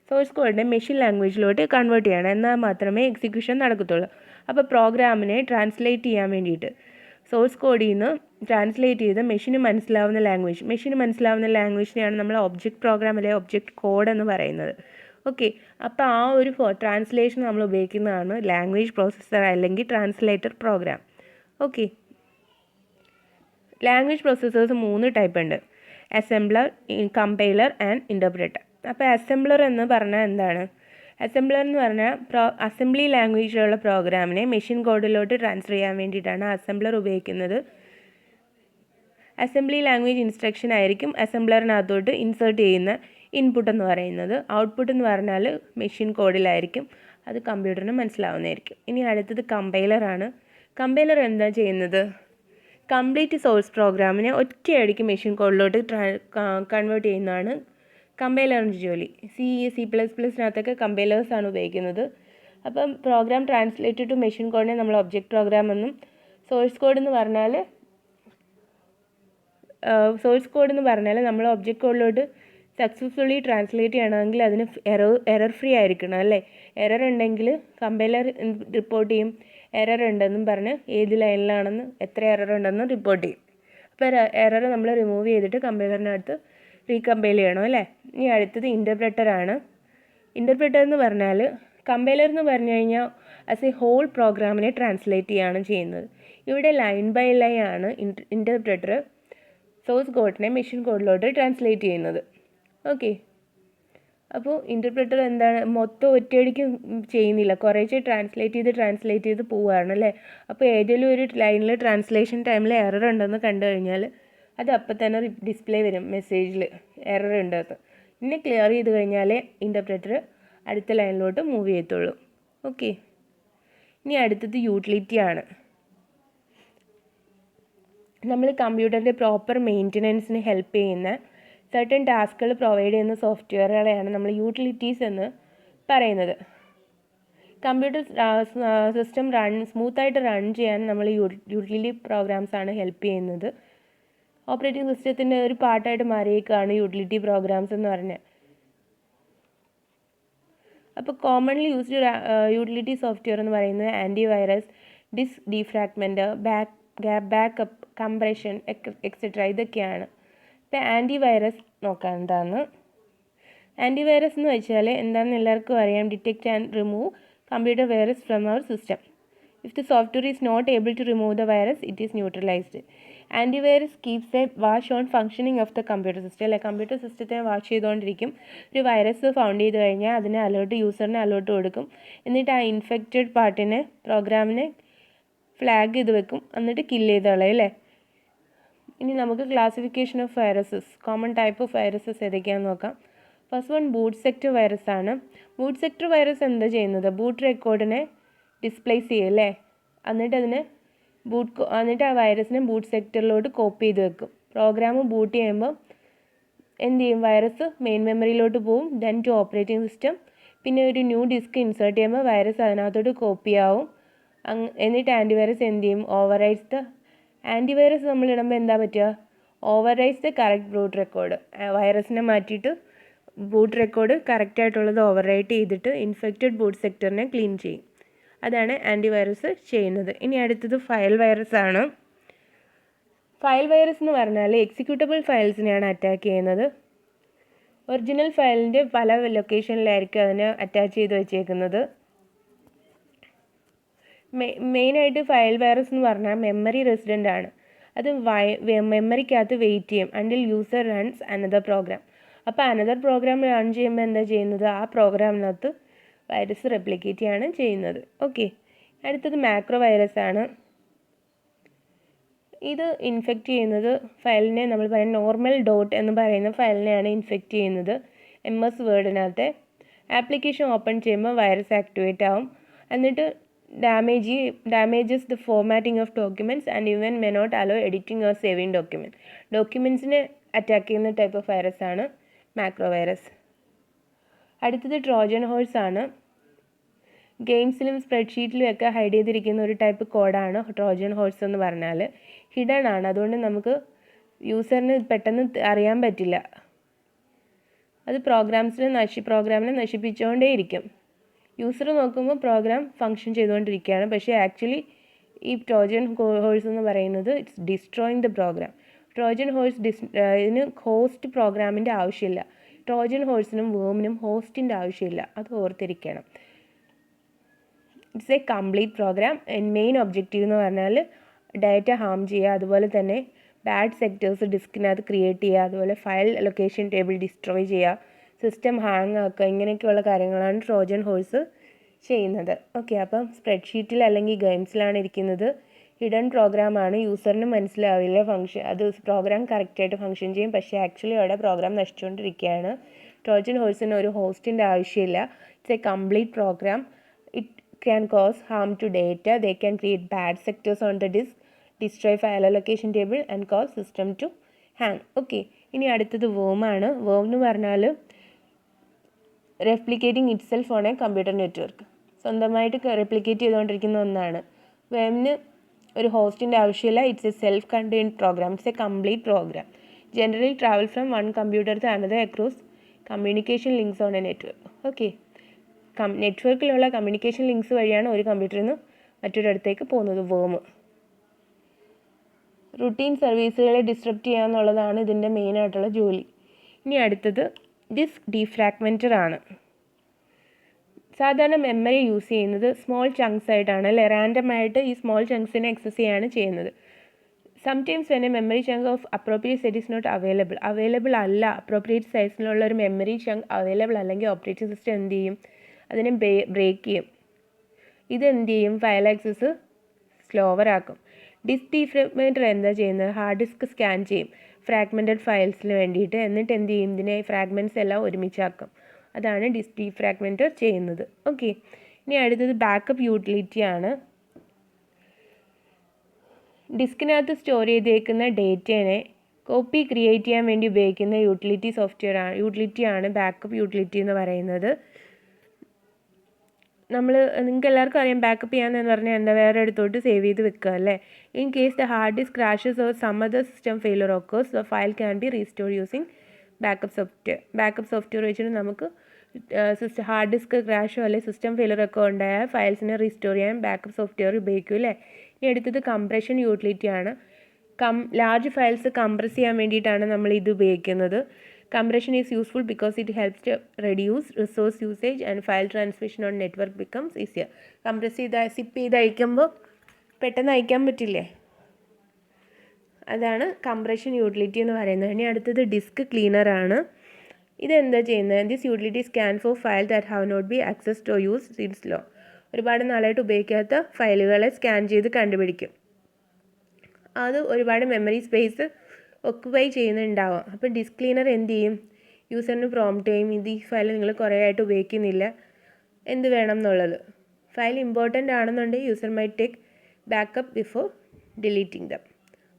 സോഴ്സ് കോഡിനെ മെഷീൻ ലാംഗ്വേജിലോട്ട് കൺവേർട്ട് ചെയ്യണം, എന്നാൽ മാത്രമേ എക്സിക്യൂഷൻ നടക്കത്തുള്ളൂ. അപ്പോൾ പ്രോഗ്രാമിനെ ട്രാൻസ്ലേറ്റ് ചെയ്യാൻ വേണ്ടിയിട്ട് സോഴ്സ് കോഡിൽ നിന്ന് ട്രാൻസ്ലേറ്റ് ചെയ്ത് മെഷീന് മനസ്സിലാവുന്ന ലാംഗ്വേജിനെയാണ് നമ്മൾ ഒബ്ജക്റ്റ് പ്രോഗ്രാം അല്ലെങ്കിൽ ഒബ്ജക്റ്റ് കോഡ് എന്ന് പറയുന്നത്. ഓക്കെ, അപ്പോൾ ആ ഒരു ട്രാൻസ്ലേഷൻ നമ്മൾ ഉപയോഗിക്കുന്നതാണ് ലാംഗ്വേജ് പ്രോസസ്സർ അല്ലെങ്കിൽ translator program. Okay, language processors 3 type ഉണ്ട്: അസംബ്ലർ, കമ്പൈലർ ആൻഡ് ഇൻ്റർപ്രറ്റർ. അപ്പോൾ അസംബ്ലർ എന്ന് പറഞ്ഞാൽ എന്താണ്? അസംബ്ലർ എന്ന് പറഞ്ഞാൽ അസംബ്ലി ലാംഗ്വേജിലുള്ള പ്രോഗ്രാമിനെ മെഷീൻ കോഡിലോട്ട് ട്രാൻസ്ഫർ ചെയ്യാൻ വേണ്ടിയിട്ടാണ് അസംബ്ലർ ഉപയോഗിക്കുന്നത്. അസംബ്ലി ലാംഗ്വേജ് ഇൻസ്ട്രക്ഷൻ ആയിരിക്കും അസംബ്ലറിനകത്തോട്ട് ഇൻസേർട്ട് ചെയ്യുന്ന ഇൻപുട്ട് എന്ന് പറയുന്നത്. ഔട്ട്പുട്ട് എന്ന് പറഞ്ഞാൽ മെഷീൻ കോഡിലായിരിക്കും, അത് കമ്പ്യൂട്ടറിന് മനസ്സിലാവുന്നതായിരിക്കും. ഇനി അടുത്തത് കമ്പൈലറാണ്. കമ്പൈലർ എന്താ ചെയ്യുന്നത്? കംപ്ലീറ്റ് സോഴ്സ് പ്രോഗ്രാമിനെ ഒറ്റയടിക്ക് മെഷീൻ കോഡിലോട്ട് കൺവേർട്ട് ചെയ്യുന്നതാണ് കമ്പൈലറിൻ്റെ ജോലി. C++നകത്തൊക്കെ കമ്പൈലേഴ്സാണ് ഉപയോഗിക്കുന്നത്. അപ്പം പ്രോഗ്രാം ട്രാൻസ്ലേറ്റഡ് ടു മെഷീൻ കോഡിനെ നമ്മൾ ഒബ്ജക്റ്റ് പ്രോഗ്രാം എന്നും, സോഴ്സ് കോഡ് എന്ന് പറഞ്ഞാൽ നമ്മൾ ഒബ്ജക്റ്റ് കോഡിലോട്ട് സക്സസ്ഫുള്ളി ട്രാൻസ്ലേറ്റ് ചെയ്യണമെങ്കിൽ അതിന് എറർ ഫ്രീ ആയിരിക്കണം അല്ലേ. എറർ ഉണ്ടെങ്കിൽ കമ്പൈലർ റിപ്പോർട്ട് ചെയ്യും, എറർ ഉണ്ടെന്നും പറഞ്ഞ് ഏത് ലൈനിലാണെന്ന് എത്ര എറർ ഉണ്ടെന്നും റിപ്പോർട്ട് ചെയ്യും. അപ്പോൾ എറർ നമ്മൾ റിമൂവ് ചെയ്തിട്ട് കമ്പൈലറിനകത്ത് റീകമ്പൈൽ ചെയ്യണം അല്ലേ. ഇനി അടുത്തത് ഇൻ്റർപ്രറ്ററാണ്. ഇൻ്റർപ്രറ്റർ എന്ന് പറഞ്ഞാൽ കമ്പൈലർ എന്ന് പറഞ്ഞു കഴിഞ്ഞാൽ ആസ് എ ഹോൾ പ്രോഗ്രാമിനെ ട്രാൻസ്ലേറ്റ് ചെയ്യുകയാണ് ചെയ്യുന്നത്. ഇവിടെ ലൈൻ ബൈ ലൈൻ ആണ് ഇൻ്റർപ്രറ്റർ സോഴ്സ് കോഡിനെ മെഷീൻ കോഡിലോട്ട് ട്രാൻസ്ലേറ്റ് ചെയ്യുന്നത്. ഓക്കെ, അപ്പോൾ ഇൻ്റർപ്രറ്റർ എന്താണ്, മൊത്തം ഒറ്റയടിക്ക് ചെയ്യുന്നില്ല, കുറേശ്ശെ ട്രാൻസ്ലേറ്റ് ചെയ്ത് പോവുകയാണ് അല്ലേ. അപ്പോൾ ഏതെങ്കിലും ഒരു ലൈനിൽ ട്രാൻസ്ലേഷൻ ടൈമിൽ എറർ ഉണ്ടെന്ന് കണ്ടു കഴിഞ്ഞാൽ അത് അപ്പം തന്നെ ഡിസ്പ്ലേ വരും മെസ്സേജിൽ എറർ ഉണ്ടെന്ന്. പിന്നെ ക്ലിയർ ചെയ്ത് കഴിഞ്ഞാൽ ഇൻ്റർപ്രറ്റർ അടുത്ത ലൈനിലോട്ട് മൂവ് ചെയ്യത്തുള്ളൂ. ഓക്കെ, ഇനി അടുത്തത് യൂട്ടിലിറ്റി ആണ്. നമ്മൾ കമ്പ്യൂട്ടറിൻ്റെ പ്രോപ്പർ മെയിൻ്റനൻസിന് ഹെൽപ്പ് ചെയ്യുന്ന സർട്ടൻ ടാസ്കുകൾ പ്രൊവൈഡ് ചെയ്യുന്ന സോഫ്റ്റ്വെയറുകളെയാണ് നമ്മൾ യൂട്ടിലിറ്റീസ് എന്ന് പറയുന്നത്. കമ്പ്യൂട്ടർ സിസ്റ്റം സ്മൂത്തായിട്ട് റൺ ചെയ്യാൻ നമ്മൾ യൂട്ടിലിറ്റി പ്രോഗ്രാംസ് ആണ് ഹെൽപ്പ് ചെയ്യുന്നത്. ഓപ്പറേറ്റിംഗ് സിസ്റ്റത്തിൻ്റെ ഒരു പാർട്ടായിട്ട് മാറിയേക്കാണ് യൂട്ടിലിറ്റി പ്രോഗ്രാംസ് എന്ന് പറഞ്ഞാൽ. അപ്പോൾ കോമൺലി യൂസ്ഡ് യൂട്ടിലിറ്റി സോഫ്റ്റ്വെയർ എന്ന് പറയുന്നത് antivirus, disk defragment, backup, compression etcetera ഇതൊക്കെയാണ്. ഇപ്പോൾ ആൻറ്റിവൈറസ് നോക്കാം എന്താണ്. ആൻറ്റിവൈറസ് എന്ന് വെച്ചാൽ എന്താണെന്ന് എല്ലാവർക്കും അറിയാം. Detect and remove computer virus from our system. If the software is not able to remove the virus, it is neutralized. Antivirus keeps a watch on functioning of the computer system. അല്ലെ, computer സിസ്റ്റത്തിനെ watch ചെയ്തുകൊണ്ടിരിക്കും. ഒരു virus found ചെയ്ത് കഴിഞ്ഞാൽ അതിന് alert, യൂസറിന് alert കൊടുക്കും. എന്നിട്ട് ആ ഇൻഫെക്റ്റഡ് പാർട്ടിനെ, പ്രോഗ്രാമിനെ ഫ്ലാഗ് ചെയ്ത് വെക്കും, എന്നിട്ട് കില്ല് ചെയ്ത് കളയും. അല്ലേ, ഇനി നമുക്ക് classification of viruses, common type of viruses ഏതൊക്കെയാണെന്ന് നോക്കാം. First one boot sector virus ആണ്. ബൂട്ട് സെക്ടർ വൈറസ് എന്താ ചെയ്യുന്നത്? ബൂട്ട് റെക്കോർഡിനെ ഡിസ്പ്ലേസ് ചെയ്യും. അല്ലേ, എന്നിട്ട് ആ വൈറസിനെ ബൂട്ട് സെക്ടറിലോട്ട് കോപ്പി ചെയ്ത് വെക്കും. പ്രോഗ്രാം ബൂട്ട് ചെയ്യുമ്പോൾ എന്ത് ചെയ്യും? വൈറസ് മെയിൻ മെമ്മറിയിലോട്ട് പോവും, ദെൻ ടു ഓപ്പറേറ്റിംഗ് സിസ്റ്റം. പിന്നെ ഒരു ന്യൂ ഡിസ്ക് ഇൻസേർട്ട് ചെയ്യുമ്പോൾ വൈറസ് അതിനകത്തോട്ട് കോപ്പി ആവും. എന്നിട്ട് ആൻറ്റിവൈറസ് എന്ത് ചെയ്യും? ഓവർറൈറ്റ്സ് ദ ആൻറ്റിവൈറസ് നമ്മൾ ഇടുമ്പോൾ എന്താ പറ്റുക? ഓവർറൈറ്റ്സ് ദ കറക്റ്റ് ബൂട്ട് റെക്കോർഡ്. വൈറസിനെ മാറ്റിയിട്ട് ബൂട്ട് റെക്കോർഡ് കറക്റ്റായിട്ടുള്ളത് ഓവർറൈറ്റ് ചെയ്തിട്ട് ഇൻഫെക്റ്റഡ് ബൂട്ട് സെക്ടറിനെ ക്ലീൻ ചെയ്യും. അതാണ് ആൻറ്റിവൈറസ് ചെയ്യുന്നത്. ഇനി അടുത്തത് ഫയൽ വൈറസ് ആണ്. ഫയൽ വൈറസ് എന്ന് പറഞ്ഞാൽ എക്സിക്യൂട്ടബിൾ ഫയൽസിനെയാണ് അറ്റാക്ക് ചെയ്യുന്നത്. ഒറിജിനൽ ഫയലിൻ്റെ പല ലൊക്കേഷനിലായിരിക്കും അതിനെ അറ്റാച്ച് ചെയ്ത് വെച്ചേക്കുന്നത്. മെയിനായിട്ട് ഫയൽ വൈറസ് എന്ന് പറഞ്ഞാൽ മെമ്മറി റെസിഡൻ്റ് ആണ്. അത് മെമ്മറിക്കകത്ത് വെയിറ്റ് ചെയ്യും until user runs another program. അപ്പോൾ അനദർ പ്രോഗ്രാം റൺ ചെയ്യുമ്പോൾ എന്താ ചെയ്യുന്നത്? ആ പ്രോഗ്രാമിനകത്ത് വൈറസ് റെപ്ലിക്കേറ്റ് ചെയ്യാണ് ചെയ്യുന്നത്. ഓക്കെ, അടുത്തത് മാക്രോ വൈറസ് ആണ്. ഇത് ഇൻഫെക്റ്റ് ചെയ്യുന്നത് ഫയലിനെ, നമ്മൾ പറയുന്ന നോർമൽ ഡോട്ട് എന്ന് പറയുന്ന ഫയലിനെയാണ് ഇൻഫെക്റ്റ് ചെയ്യുന്നത്. MS വേർഡിനകത്തെ ആപ്ലിക്കേഷൻ ഓപ്പൺ ചെയ്യുമ്പോൾ വൈറസ് ആക്ടിവേറ്റ് ആവും. എന്നിട്ട് damages the formatting of documents and even may not allow editing or saving ഡോക്യുമെൻറ്റ്സിനെ അറ്റാക്ക് ചെയ്യുന്ന ടൈപ്പ് ഓഫ് വൈറസ് ആണ് മാക്രോ വൈറസ്. അടുത്തത് ട്രോജൻ ഹോഴ്സ് ആണ്. ഗെയിംസിലും സ്പ്രെഡ്ഷീറ്റിലും ഒക്കെ ഹൈഡ് ചെയ്തിരിക്കുന്ന ഒരു ടൈപ്പ് കോഡാണ് ട്രോജൻ ഹോഴ്സ് എന്ന് പറഞ്ഞാൽ. ഹിഡൻ ആണ്, അതുകൊണ്ട് നമുക്ക് യൂസറിന് പെട്ടെന്ന് അറിയാൻ പറ്റില്ല. അത് പ്രോഗ്രാമിനെ നശിപ്പിച്ചുകൊണ്ടേയിരിക്കും. യൂസർ നോക്കുമ്പോൾ പ്രോഗ്രാം ഫങ്ഷൻ ചെയ്തുകൊണ്ടിരിക്കുകയാണ്, പക്ഷേ ആക്ച്വലി ഈ ട്രോജൻ ഹോഴ്സ് എന്ന് പറയുന്നത് it's destroying the program. Trojan horse ഇതിന് ഹോസ്റ്റ് പ്രോഗ്രാമിൻ്റെ ആവശ്യമില്ല. ട്രോജൻ ഹോഴ്സിനും വേമിനും ഹോസ്റ്റിൻ്റെ ആവശ്യമില്ല, അത് ഓർത്തിരിക്കണം. It's a complete program. Main objective എന്ന് പറഞ്ഞാൽ ഡാറ്റ ഹാം ചെയ്യുക, അതുപോലെ തന്നെ ബാഡ് സെക്ടേഴ്സ് ഡിസ്കിനകത്ത് ക്രിയേറ്റ് ചെയ്യുക, അതുപോലെ ഫയൽ ലൊക്കേഷൻ ടേബിൾ ഡിസ്ട്രോയ് ചെയ്യുക, സിസ്റ്റം ഹാങ് ആക്കുക, ഇങ്ങനെയൊക്കെയുള്ള കാര്യങ്ങളാണ് ട്രോജൻ ഹോഴ്സ് ചെയ്യുന്നത്. ഓക്കെ, അപ്പം സ്പ്രെഡ്ഷീറ്റിൽ അല്ലെങ്കിൽ ഗെയിംസിലാണ് ഇരിക്കുന്നത്. ഹിഡൻ പ്രോഗ്രാമാണ്, യൂസറിന് മനസ്സിലാവില്ല ഫംഗ്ഷൻ, അത് പ്രോഗ്രാം കറക്റ്റായിട്ട് ഫംഗ്ഷൻ ചെയ്യും, പക്ഷേ ആക്ച്വലി അവിടെ പ്രോഗ്രാം നശിച്ചുകൊണ്ടിരിക്കുകയാണ്. ട്രോജൻ ഹോഴ്സിന് ഒരു ഹോസ്റ്റിൻ്റെ ആവശ്യമില്ല. It's a complete program. It can cause harm to data. They can create bad sectors on the disk, destroy file allocation table and cause system to hang. Okay, ഇനി അടുത്തത് worm ആണ്. worm എന്ന് പറഞ്ഞാൽ replicating itself on a computer network. സ്വന്തമായിട്ട് replicate ചെയ്തുകൊണ്ടിരിക്കുന്ന ഒന്നാണ്. wormന് ഒരു ഹോസ്റ്റിൻ്റെ ആവശ്യമില്ല. It's a self contained program. It's a complete program. Generally travel from one computer to another across communication links on a network. Okay, നെറ്റ്വർക്കിലുള്ള കമ്മ്യൂണിക്കേഷൻ ലിങ്ക്സ് വഴിയാണ് ഒരു കമ്പ്യൂട്ടറിൽ നിന്ന് മറ്റൊരിടത്തേക്ക് പോകുന്നത് വേം. റുട്ടീൻ സർവീസുകളെ ഡിസ്ട്രപ്റ്റ് ചെയ്യുക എന്നുള്ളതാണ് ഇതിൻ്റെ മെയിനായിട്ടുള്ള ജോലി. ഇനി അടുത്തത് ഡിസ്ക് ഡീഫ്രാഗ്മെൻറ്റർ ആണ്. സാധാരണ മെമ്മറി യൂസ് ചെയ്യുന്നത് സ്മോൾ ചങ്ക്സ് ആയിട്ടാണ്, അല്ലെ, റാൻഡമായിട്ട് ഈ സ്മോൾ ചങ്ക്സിനെ എക്സസ് ചെയ്യാണ് ചെയ്യുന്നത്. Sometimes when a memory chunk of appropriate set is not available അല്ല, അപ്രോപ്രിയേറ്റ് സൈസിലുള്ള ഒരു മെമ്മറി ചങ്ക് അവൈലബിൾ അല്ലെങ്കിൽ ഓപ്പറേറ്റിംഗ് സിസ്റ്റം എന്ത് ചെയ്യും? അതിനെ ബ്രേക്ക് ചെയ്യും. ഇതെന്ത് ചെയ്യും? ഫയൽ ആക്സസ് സ്ലോവർ ആക്കും. ഡിസ്ക് ഡീഫ്രാഗ്മെൻറ്റർ എന്താ ചെയ്യുന്നത്? ഹാർഡ് ഡിസ്ക് സ്കാൻ ചെയ്യും ഫ്രാഗ്മെൻറ്റഡ് ഫയൽസിന് വേണ്ടിയിട്ട്. എന്നിട്ട് എന്ത് ചെയ്യും? ഇതിനെ ഫ്രാഗ്മെൻറ്റ്സ് എല്ലാം ഒരുമിച്ചാക്കും. അതാണ് ഡീഫ്രാഗ്മെൻറ്റർ ചെയ്യുന്നത്. ഓക്കെ, ഇനി അടുത്തത് ബാക്കപ്പ് യൂട്ടിലിറ്റിയാണ്. ഡിസ്കിനകത്ത് സ്റ്റോർ ചെയ്തേക്കുന്ന ഡേറ്റേനെ കോപ്പി ക്രിയേറ്റ് ചെയ്യാൻ വേണ്ടി ഉപയോഗിക്കുന്ന യൂട്ടിലിറ്റിയാണ് ബാക്കപ്പ് യൂട്ടിലിറ്റി എന്ന് പറയുന്നത്. നിങ്ങൾക്ക് എല്ലാവർക്കും അറിയാം ബാക്കപ്പ് ചെയ്യാമെന്ന് പറഞ്ഞാൽ എന്താ, വേറെ അടുത്തോട്ട് സേവ് ചെയ്ത് വെക്കുക അല്ലേ. In case the hard disk crashes or some other system failure occurs the file can be restore using backup software. Backup software വെച്ചിട്ട് നമുക്ക് ഹാർഡ് ഡിസ്ക് ക്രാഷോ അല്ലെങ്കിൽ സിസ്റ്റം ഫെയിലർ ഒക്കെ ഉണ്ടായാൽ ഫയൽസിനെ റീസ്റ്റോർ ചെയ്യാൻ ബാക്കപ്പ് സോഫ്റ്റ്വെയർ ഉപയോഗിക്കും അല്ലേ. ഇനി അടുത്തത് കംപ്രഷൻ യൂട്ടിലിറ്റിയാണ്. ലാർജ് ഫയൽസ് കംപ്രസ് ചെയ്യാൻ വേണ്ടിയിട്ടാണ് നമ്മൾ ഇത് ഉപയോഗിക്കുന്നത്. Compression is useful because it helps to reduce resource usage and file transmission on network becomes easier. Zip ചെയ്ത് അയക്കുമ്പോൾ പെട്ടെന്ന് അയക്കാൻ പറ്റില്ലേ, അതാണ് കംപ്രഷൻ യൂട്ടിലിറ്റി എന്ന് പറയുന്നത്. ഇനി അടുത്തത് ഡിസ്ക് ക്ലീനറാണ്. ഇതെന്താ ചെയ്യുന്നത്? This utility scan for file that have not be accessed or use since low. ഒരുപാട് നാളായിട്ട് ഉപയോഗിക്കാത്ത ഫയലുകളെ സ്കാൻ ചെയ്ത് കണ്ടുപിടിക്കും. അത് ഒരുപാട് മെമ്മറി സ്പേസ് ഒക്കുപൈ ചെയ്യുന്നുണ്ടാവാം. അപ്പോൾ ഡിസ്ക് ക്ലീനർ എന്ത് ചെയ്യും? യൂസറിന് പ്രോംപ്റ്റ് ചെയ്യും, ഇത് ഈ ഫയൽ നിങ്ങൾ കുറേ ആയിട്ട് ഉപയോഗിക്കുന്നില്ല, എന്ത് വേണം എന്നുള്ളത്. ഫയൽ ഇമ്പോർട്ടൻ്റ് ആണെന്നുണ്ടെങ്കിൽ user may take backup before deleting them.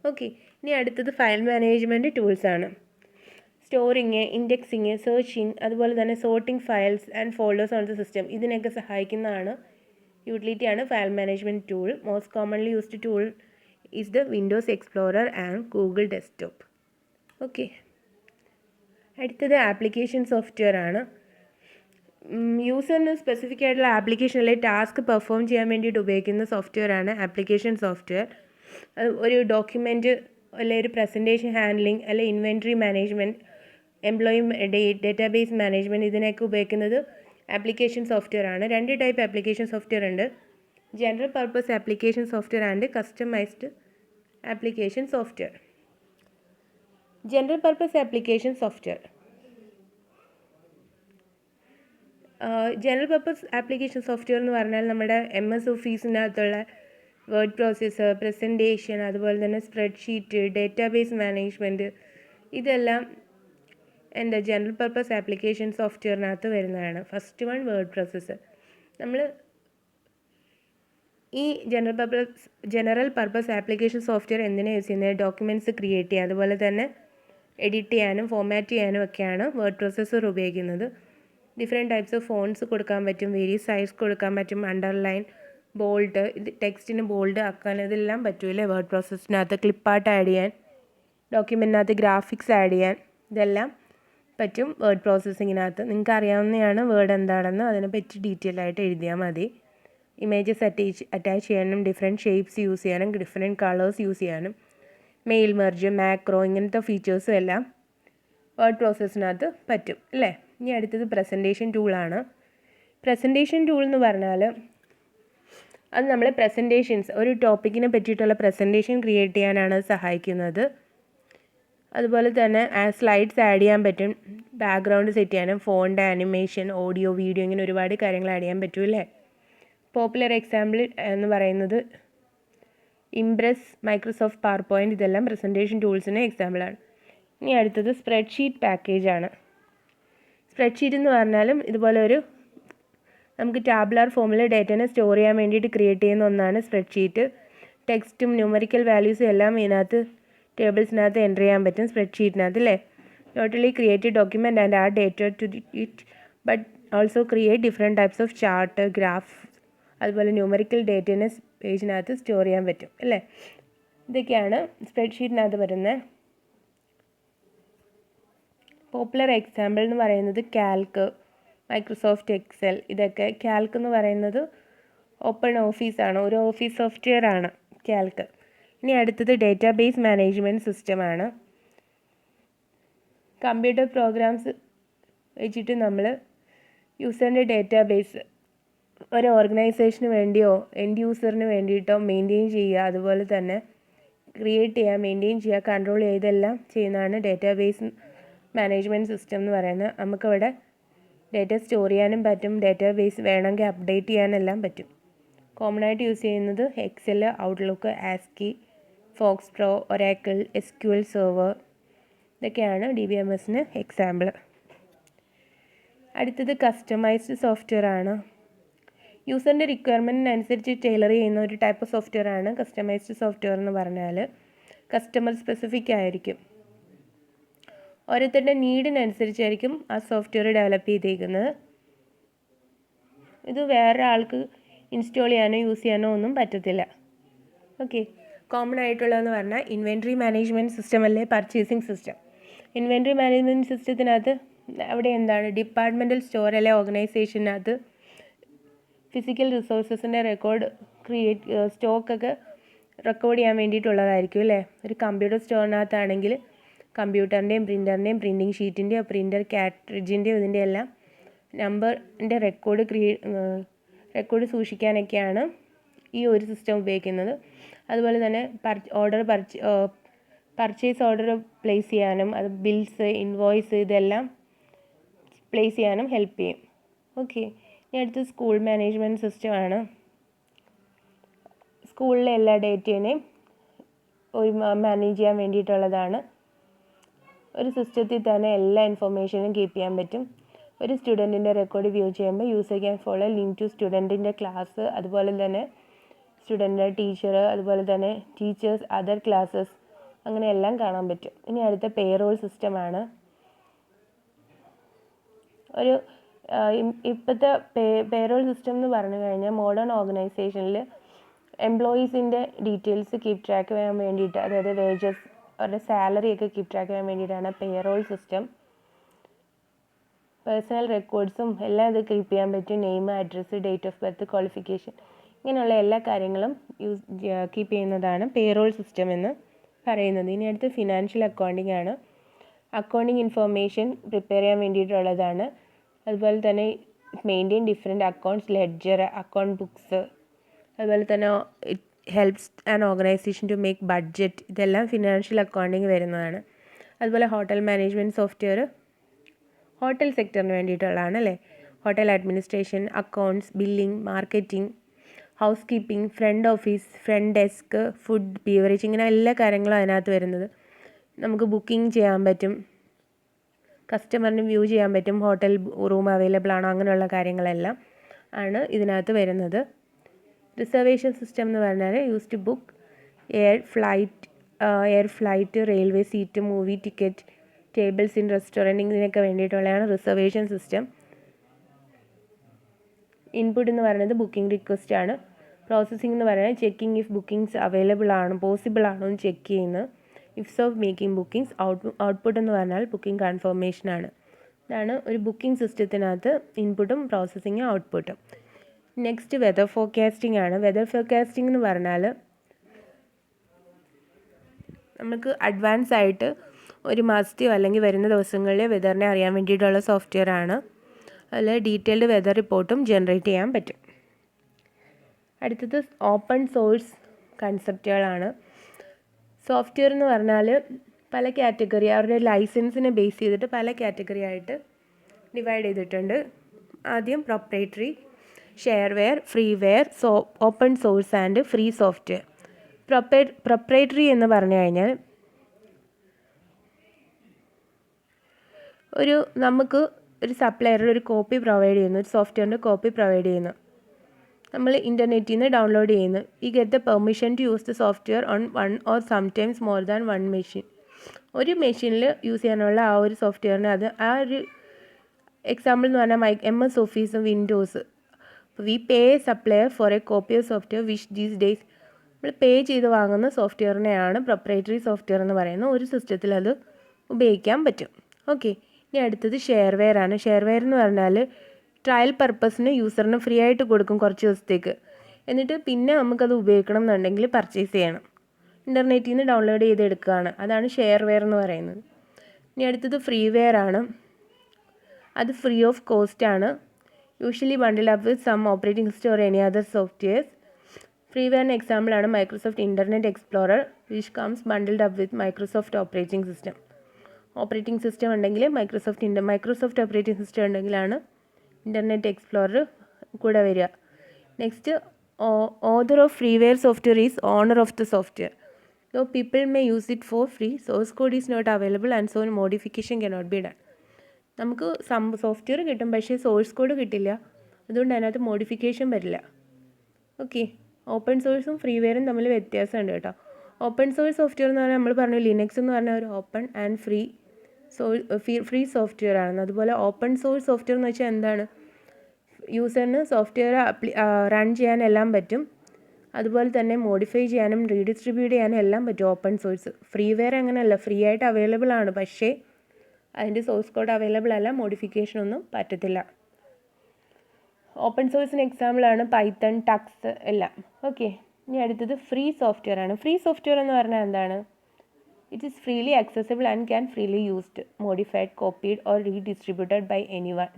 Okay, ഇനി അടുത്തത് ഫയൽ മാനേജ്മെൻറ്റ് ടൂൾസാണ്. സ്റ്റോറിങ്, ഇൻഡെക്സിങ്, സെർച്ചിങ്, അതുപോലെ തന്നെ sorting files and folders on the system, ഇതിനൊക്കെ സഹായിക്കുന്നതാണ് യൂട്ടിലിറ്റിയാണ് file management tool. Most commonly used tool is the Windows Explorer and Google Desktop. Okay, അടുത്തത് application software ആണ്. യൂസറിന് സ്പെസിഫിക് ആയിട്ടുള്ള ആപ്ലിക്കേഷൻ അല്ലെങ്കിൽ ടാസ്ക് പെർഫോം ചെയ്യാൻ വേണ്ടിയിട്ട് ഉപയോഗിക്കുന്ന സോഫ്റ്റ്വെയർ ആണ് ആപ്ലിക്കേഷൻ സോഫ്റ്റ്വെയർ. ഒരു ഡോക്യുമെൻറ്റ് അല്ലെങ്കിൽ ഒരു പ്രസൻറ്റേഷൻ ഹാൻഡ്ലിങ് അല്ലെങ്കിൽ inventory management, employee database management, ഇതിനൊക്കെ ഉപയോഗിക്കുന്നത് ആപ്ലിക്കേഷൻ സോഫ്റ്റ്വെയർ ആണ്. 2 ടൈപ്പ് ആപ്ലിക്കേഷൻ സോഫ്റ്റ്വെയർ ഉണ്ട്: general purpose application software and customized application software. General purpose application software എന്ന് പറഞ്ഞാൽ നമ്മുടെ MS ഓഫീസിനകത്തുള്ള വേർഡ് പ്രോസസ്സർ, പ്രസൻറ്റേഷൻ, അതുപോലെ തന്നെ സ്പ്രെഡ്ഷീറ്റ്, ഡേറ്റാബേസ് മാനേജ്മെൻറ്റ്, ഇതെല്ലാം ജനറൽ പർപ്പസ് ആപ്ലിക്കേഷൻ സോഫ്റ്റ്വെയറിനകത്ത് വരുന്നതാണ്. First one word processor. നമ്മൾ ഈ ജനറൽ പർപ്പസ് ആപ്ലിക്കേഷൻ സോഫ്റ്റ്വെയർ എന്തിനാണ് യൂസ് ചെയ്യുന്നത്? ഡോക്യുമെൻറ്റ്സ് ക്രിയേറ്റ് ചെയ്യാൻ, അതുപോലെ തന്നെ എഡിറ്റ് ചെയ്യാനും ഫോമാറ്റ് ചെയ്യാനും ഒക്കെയാണ് വേർഡ് പ്രോസസ്സർ ഉപയോഗിക്കുന്നത്. ഡിഫറെൻറ്റ് ടൈപ്സ് ഓഫ് ഫോൺസ് കൊടുക്കാൻ പറ്റും, വേരിയസ് സൈസ് കൊടുക്കാൻ പറ്റും, അണ്ടർലൈൻ, ബോൾഡ്, ഇത് ടെക്സ്റ്റിന് ബോൾഡ് ആക്കാൻ, ഇതെല്ലാം പറ്റൂല്ലേ വേർഡ് പ്രോസസ്സിനകത്ത്. ക്ലിപ്പാർട്ട് ആഡ് ചെയ്യാൻ, ഡോക്യുമെൻറ്റിനകത്ത് ഗ്രാഫിക്സ് ആഡ് ചെയ്യാൻ, ഇതെല്ലാം പറ്റും വേർഡ് പ്രോസസ്സിങ്ങിനകത്ത്. നിങ്ങൾക്ക് അറിയാവുന്നതാണ് വേർഡ് എന്താണെന്ന്, അതിനെപ്പറ്റി ഡീറ്റെയിൽ ആയിട്ട് എഴുതിയാൽ മതി. ഇമേജസ് അറ്റാച്ച് ചെയ്യാനും, ഡിഫറെൻറ്റ് ഷേപ്സ് യൂസ് ചെയ്യാനും, ഡിഫറെൻറ്റ് കളേഴ്സ് യൂസ് ചെയ്യാനും, മെയിൽ മെർജ്, മാക്രോ, ഇങ്ങനത്തെ ഫീച്ചേഴ്സും എല്ലാം വേർഡ് പ്രോസസ്സിനകത്ത് പറ്റും അല്ലേ. ഇനി അടുത്തത് പ്രസൻറ്റേഷൻ ടൂളാണ്. പ്രസൻറ്റേഷൻ ടൂൾ എന്ന് പറഞ്ഞാൽ അത് നമ്മളെ പ്രസൻറ്റേഷൻസ്, ഒരു ടോപ്പിക്കിനെ പറ്റിയിട്ടുള്ള പ്രസൻറ്റേഷൻ ക്രിയേറ്റ് ചെയ്യാനാണ് സഹായിക്കുന്നത്. അതുപോലെ തന്നെ സ്ലൈഡ്സ് ആഡ് ചെയ്യാൻ പറ്റും, ബാക്ക്ഗ്രൗണ്ട് സെറ്റ് ചെയ്യാനും, ഫോണ്ട്, ആനിമേഷൻ, ഓഡിയോ, വീഡിയോ, ഇങ്ങനെ ഒരുപാട് കാര്യങ്ങൾ ആഡ് ചെയ്യാൻ പറ്റും അല്ലേ. പോപ്പുലർ എക്സാമ്പിൾ എന്ന് പറയുന്നത് ഇംപ്രസ്, മൈക്രോസോഫ്റ്റ് പവർ പോയിൻറ്റ്, ഇതെല്ലാം പ്രസൻറ്റേഷൻ ടൂൾസിന് എക്സാമ്പിളാണ്. ഇനി അടുത്തത് സ്പ്രെഡ്ഷീറ്റ് പാക്കേജാണ്. സ്പ്രെഡ്ഷീറ്റ് എന്ന് പറഞ്ഞാലും ഇതുപോലെ നമുക്ക് ടാബുലാർ ഫോമിൽ ഡേറ്റനെ സ്റ്റോർ ചെയ്യാൻ വേണ്ടിയിട്ട് ക്രിയേറ്റ് ചെയ്യുന്ന ഒന്നാണ് സ്പ്രെഡ്ഷീറ്റ്. ടെക്സ്റ്റും ന്യൂമറിക്കൽ വാല്യൂസും എല്ലാം ഇതിനകത്ത് ടേബിൾസിനകത്ത് എൻ്റർ ചെയ്യാൻ പറ്റും സ്പ്രെഡ്ഷീറ്റിനകത്ത് അല്ലേ. Not only create document and add data to it but also create different types of chart, graph, അതുപോലെ ന്യൂമറിക്കൽ ഡേറ്റനെ പേജിനകത്ത് സ്റ്റോർ ചെയ്യാൻ പറ്റും അല്ലേ. ഇതൊക്കെയാണ് സ്പ്രെഡ്ഷീറ്റിനകത്ത് വരുന്നത്. പോപ്പുലർ എക്സാമ്പിൾ എന്ന് പറയുന്നത് കാൽക്ക്, മൈക്രോസോഫ്റ്റ് എക്സൽ, ഇതൊക്കെ. കാൽക്ക് എന്ന് പറയുന്നത് ഓപ്പൺ ഓഫീസാണ്, ഒരു ഓഫീസ് സോഫ്റ്റ്വെയർ ആണ് കാൽക്ക്. ഇനി അടുത്തത് ഡേറ്റാബേസ് മാനേജ്മെൻറ്റ് സിസ്റ്റമാണ്. കമ്പ്യൂട്ടർ പ്രോഗ്രാംസ് വെച്ചിട്ട് നമ്മൾ യൂസറിൻ്റെ ഡേറ്റാബേസ് ഒരു ഓർഗനൈസേഷന് വേണ്ടിയോ എൻഡ് യൂസറിന് വേണ്ടിയിട്ടോ മെയിൻറ്റെയിൻ ചെയ്യുക, അതുപോലെ തന്നെ ക്രിയേറ്റ് ചെയ്യുക, മെയിൻറ്റെയിൻ ചെയ്യുക, കൺട്രോൾ ചെയ്യുക, ഇതെല്ലാം ചെയ്യുന്നതാണ് ഡേറ്റാബേസ് മാനേജ്മെൻറ്റ് സിസ്റ്റം എന്ന് പറയുന്നത്. നമുക്കവിടെ ഡേറ്റ സ്റ്റോർ ചെയ്യാനും പറ്റും, ഡേറ്റാബേസ് വേണമെങ്കിൽ അപ്ഡേറ്റ് ചെയ്യാനെല്ലാം പറ്റും. കോമൺ ആയിട്ട് യൂസ് ചെയ്യുന്നത് Excel, Outlook, ASCII, FoxPro, Oracle, SQL server, ഇതൊക്കെയാണ് DBMSന് എക്സാമ്പിൾ. അടുത്തത് കസ്റ്റമൈസ്ഡ് സോഫ്റ്റ്വെയർ ആണ്. യൂസറിൻ്റെ റിക്വയർമെൻറ്റിനനുസരിച്ച് ടൈലർ ചെയ്യുന്ന ഒരു ടൈപ്പ് ഓഫ് സോഫ്റ്റ്വെയർ ആണ് കസ്റ്റമൈസ്ഡ് സോഫ്റ്റ്വെയർ എന്ന് പറഞ്ഞാൽ. കസ്റ്റമർ സ്പെസിഫിക് ആയിരിക്കും, ഓരോരുത്തരുടെ നീഡിനനുസരിച്ചായിരിക്കും ആ സോഫ്റ്റ്വെയർ ഡെവലപ്പ് ചെയ്തേക്കുന്നത്. ഇത് വേറെ ആൾക്ക് ഇൻസ്റ്റാൾ ചെയ്യാനോ യൂസ് ചെയ്യാനോ ഒന്നും പറ്റത്തില്ല. ഓക്കെ, കോമൺ ആയിട്ടുള്ളതെന്ന് പറഞ്ഞാൽ ഇൻവെൻട്രി മാനേജ്മെൻറ്റ് സിസ്റ്റം അല്ലേ പർച്ചേസിങ് സിസ്റ്റം. ഇൻവെൻട്രി മാനേജ്മെൻറ്റ് സിസ്റ്റത്തിനകത്ത് അവിടെ എന്താണ് ഡിപ്പാർട്ട്മെൻറ്റൽ സ്റ്റോർ അല്ലെ ഓർഗനൈസേഷനകത്ത് ഫിസിക്കൽ റിസോഴ്സസിൻ്റെ റെക്കോർഡ് സ്റ്റോക്കൊക്കെ റെക്കോർഡ് ചെയ്യാൻ വേണ്ടിയിട്ടുള്ളതായിരിക്കും അല്ലേ. ഒരു കമ്പ്യൂട്ടർ സ്റ്റോറിനകത്താണെങ്കിൽ കമ്പ്യൂട്ടറിൻ്റെയും പ്രിൻ്ററിൻ്റെയും പ്രിൻറ്റിങ് ഷീറ്റിൻ്റെയോ പ്രിൻ്റർ കാട്രിഡ്ജിൻ്റെയോ ഇതിൻ്റെ എല്ലാം നമ്പറിൻ്റെ റെക്കോർഡ് സൂക്ഷിക്കാനൊക്കെയാണ് ഈ ഒരു സിസ്റ്റം ഉപയോഗിക്കുന്നത്. അതുപോലെ തന്നെ പർച്ചേസ് ഓർഡർ പ്ലേസ് ചെയ്യാനും അത് ബിൽസ് ഇൻവോയ്സ് ഇതെല്ലാം പ്ലേസ് ചെയ്യാനും ഹെൽപ്പ് ചെയ്യും. ഓക്കെ, ഇനി അടുത്ത് സ്കൂൾ മാനേജ്മെൻറ്റ് സിസ്റ്റമാണ്. സ്കൂളിലെ എല്ലാ ഡേറ്റേനെയും മാനേജ് ചെയ്യാൻ വേണ്ടിയിട്ടുള്ളതാണ്. ഒരു സിസ്റ്റത്തിൽ തന്നെ എല്ലാ ഇൻഫർമേഷനും കീപ്പ് ചെയ്യാൻ പറ്റും. ഒരു സ്റ്റുഡൻറ്റിൻ്റെ റെക്കോർഡ് വ്യൂ ചെയ്യുമ്പോൾ user can follow link to സ്റ്റുഡൻറ്റിൻ്റെ ക്ലാസ്, അതുപോലെ തന്നെ സ്റ്റുഡൻറ്റിൻ്റെ ടീച്ചർ, അതുപോലെ തന്നെ ടീച്ചേഴ്സ് അതർ ക്ലാസ്സസ്, അങ്ങനെയെല്ലാം കാണാൻ പറ്റും. ഇനി അടുത്ത പേറോൾ സിസ്റ്റമാണ്. ഒരു ഇപ്പോഴത്തെ പേറോൾ സിസ്റ്റം എന്ന് പറഞ്ഞു കഴിഞ്ഞാൽ മോഡേൺ ഓർഗനൈസേഷനിൽ എംപ്ലോയീസിൻ്റെ ഡീറ്റെയിൽസ് കീപ്പ് ട്രാക്ക് ചെയ്യാൻ വേണ്ടിയിട്ട്, അതായത് വേജസ് അവരുടെ സാലറിയൊക്കെ കീപ്പ് ട്രാക്ക് ചെയ്യാൻ വേണ്ടിയിട്ടാണ് പേറോൾ സിസ്റ്റം. പേഴ്സണൽ റെക്കോർഡ്സും എല്ലാം ഇത് കീപ്പ് ചെയ്യാൻ പറ്റും. Name, address, date of birth, qualification, ഇങ്ങനെയുള്ള എല്ലാ കാര്യങ്ങളും കീപ്പ് ചെയ്യുന്നതാണ് പേറോൾ സിസ്റ്റം എന്ന് പറയുന്നത്. ഇനി അടുത്ത് ഫിനാൻഷ്യൽ അക്കൗണ്ടിങ് ആണ്. അക്കൗണ്ടിങ് ഇൻഫർമേഷൻ പ്രിപ്പയർ ചെയ്യാൻ വേണ്ടിയിട്ടുള്ളതാണ്. അതുപോലെ തന്നെ maintain different accounts, ledger, account books, അതുപോലെ തന്നെ it helps an organisation to make budget, ഇതെല്ലാം ഫിനാൻഷ്യൽ അക്കൗണ്ടിങ് വരുന്നതാണ്. അതുപോലെ ഹോട്ടൽ മാനേജ്മെൻറ്റ് സോഫ്റ്റ്വെയർ ഹോട്ടൽ സെക്ടറിന് വേണ്ടിയിട്ടുള്ളതാണ് അല്ലേ. Hotel administration, accounts, billing, marketing, house keeping, front office, front desk, food, beverage, ഇങ്ങനെ എല്ലാ കാര്യങ്ങളും അതിനകത്ത് വരുന്നത്. നമുക്ക് ബുക്കിംഗ് ചെയ്യാൻ പറ്റും, കസ്റ്റമറിന് വ്യൂ ചെയ്യാൻ പറ്റും, ഹോട്ടൽ റൂം അവൈലബിൾ ആണോ, അങ്ങനെയുള്ള കാര്യങ്ങളെല്ലാം ആണ് ഇതിനകത്ത് വരുന്നത്. റിസർവേഷൻ സിസ്റ്റം എന്ന് പറഞ്ഞാൽ use to book air flight, railway seat, movie ticket, tables in restaurant, ഇതിനൊക്കെ വേണ്ടിയിട്ടുള്ളതാണ് റിസർവേഷൻ സിസ്റ്റം. ഇൻപുട്ട് എന്ന് പറയുന്നത് ബുക്കിംഗ് റിക്വസ്റ്റ് ആണ്. പ്രോസസ്സിംഗ് എന്ന് പറയുന്നത് ചെക്കിംഗ് ഇഫ് ബുക്കിംഗ്സ് അവൈലബിൾ ആണ്, പോസിബിൾ ആണോ എന്ന് ചെക്ക് ചെയ്യുന്നത്. Ifs of making bookings. Output എന്ന് പറഞ്ഞാൽ ബുക്കിംഗ് കൺഫർമേഷനാണ്. ഇതാണ് ഒരു ബുക്കിംഗ് സിസ്റ്റത്തിനകത്ത് ഇൻപുട്ടും പ്രോസസ്സിങ്ങും ഔട്ട്പുട്ടും. നെക്സ്റ്റ് വെതർ ഫോർകാസ്റ്റിംഗ് ആണ്. വെതർ ഫോർകാസ്റ്റിംഗ് എന്ന് പറഞ്ഞാൽ നമുക്ക് അഡ്വാൻസ് ആയിട്ട് ഒരു മാസത്തെയോ അല്ലെങ്കിൽ വരുന്ന ദിവസങ്ങളിലെ വെതറിനെ അറിയാൻ വേണ്ടിയിട്ടുള്ള സോഫ്റ്റ്വെയർ ആണ്. അതിൽ ഡീറ്റെയിൽഡ് വെതർ റിപ്പോർട്ടും ജനറേറ്റ് ചെയ്യാൻ പറ്റും. അടുത്തത് ഓപ്പൺ സോഴ്സ് കൺസെപ്റ്റുകളാണ്. സോഫ്റ്റ്വെയർ എന്ന് പറഞ്ഞാൽ പല കാറ്റഗറി, അവരുടെ ലൈസൻസിനെ ബേസ് ചെയ്തിട്ട് പല കാറ്റഗറി ആയിട്ട് ഡിവൈഡ് ചെയ്തിട്ടുണ്ട്. ആദ്യം proprietary, shareware, freeware, open source and free software. Proprietary എന്ന് പറഞ്ഞു കഴിഞ്ഞാൽ നമുക്ക് ഒരു സപ്ലയർ ഒരു കോപ്പി പ്രൊവൈഡ് ചെയ്യുന്നു, ഒരു സോഫ്റ്റ്വെയറിൻ്റെ കോപ്പി പ്രൊവൈഡ് ചെയ്യുന്നു. നമ്മൾ ഇൻ്റർനെറ്റിൽ നിന്ന് ഡൗൺലോഡ് ചെയ്യുന്നു. We get the permission to use the software on one or sometimes more than one machine. ഒരു മെഷീനിൽ യൂസ് ചെയ്യാനുള്ള ആ ഒരു സോഫ്റ്റ്വെയറിന് ആ ഒരു എക്സാമ്പിൾ എന്ന് പറഞ്ഞാൽ MS office, Windows. We pay supplier for a copy of software which these days നമ്മൾ പേ ചെയ്ത് വാങ്ങുന്ന സോഫ്റ്റ്വെയറിനെയാണ് പ്രൊപ്രൈറ്ററി സോഫ്റ്റ്വെയർ എന്ന് പറയുന്നത്. ഒരു സിസ്റ്റത്തിൽ അത് ഉപയോഗിക്കാൻ പറ്റും. ഓക്കെ, ഇനി അടുത്തത് ഷെയർവെയർ ആണ്. ഷെയർവെയർ എന്ന് പറഞ്ഞാൽ ട്രയൽ പർപ്പസിന് യൂസറിന് ഫ്രീ ആയിട്ട് കൊടുക്കും കുറച്ച് ദിവസത്തേക്ക്. എന്നിട്ട് പിന്നെ നമുക്കത് ഉപയോഗിക്കണം എന്നുണ്ടെങ്കിൽ പർച്ചേസ് ചെയ്യണം. ഇൻ്റർനെറ്റിൽ നിന്ന് ഡൗൺലോഡ് ചെയ്തെടുക്കുകയാണ്. അതാണ് ഷെയർവെയർ എന്ന് പറയുന്നത്. ഇനി അടുത്തത് ഫ്രീവെയർ ആണ്. അത് ഫ്രീ ഓഫ് കോസ്റ്റ് ആണ്. Usually bundled up with some operating system or any other softwares. ഫ്രീവെയറിന് എക്സാമ്പിളാണ് Microsoft Internet Explorer which comes bundled up with Microsoft operating system. Operating system ഉണ്ടെങ്കിൽ മൈക്രോസോഫ്റ്റ് ഓപ്പറേറ്റിംഗ് സിസ്റ്റം ഉണ്ടെങ്കിലാണ് Internet Explorer കൂടെ വരിക. Next, author of freeware software is owner of the software. Though people may use it for free, source code is not available and so modification cannot be done. നമുക്ക് software കിട്ടും, പക്ഷേ source code കിട്ടില്ല. അതുകൊണ്ട് അതിനകത്ത് modification വരില്ല. Okay, open സോഴ്സും free വെയറും തമ്മിൽ വ്യത്യാസമുണ്ട് കേട്ടോ. ഓപ്പൺ സോഴ്സ് സോഫ്റ്റ്വെയർ എന്ന് പറഞ്ഞാൽ നമ്മൾ പറഞ്ഞു ലിനക്സ് എന്ന് പറഞ്ഞാൽ ഒരു ഓപ്പൺ ആൻഡ് ഫ്രീ സോഫ്റ്റ്വെയർ ആണെന്ന്. അതുപോലെ ഓപ്പൺ സോഴ്സ് സോഫ്റ്റ്വെയർ എന്ന് വെച്ചാൽ എന്താണ്, യൂസറിന് സോഫ്റ്റ്വെയർ റൺ ചെയ്യാനെല്ലാം പറ്റും. അതുപോലെ തന്നെ മോഡിഫൈ ചെയ്യാനും റീഡിസ്ട്രിബ്യൂട്ട് ചെയ്യാനും എല്ലാം പറ്റും ഓപ്പൺ സോഴ്സ്. ഫ്രീ വെയർ അങ്ങനെയല്ല, ഫ്രീ ആയിട്ട് അവൈലബിൾ ആണ്, പക്ഷേ അതിൻ്റെ സോഴ്സ് കോഡ് അവൈലബിൾ അല്ല, മോഡിഫിക്കേഷൻ ഒന്നും പറ്റത്തില്ല. ഓപ്പൺ സോഴ്സിന് എക്സാമ്പിളാണ് പൈത്തൺ, ടക്സ് എല്ലാം. ഓക്കെ, ഇനി അടുത്തത് ഫ്രീ സോഫ്റ്റ്വെയർ ആണ്. ഫ്രീ സോഫ്റ്റ്വെയർ എന്ന് പറഞ്ഞാൽ എന്താണ്, it is freely accessible and can freely used, modified, copied or redistributed by anyone.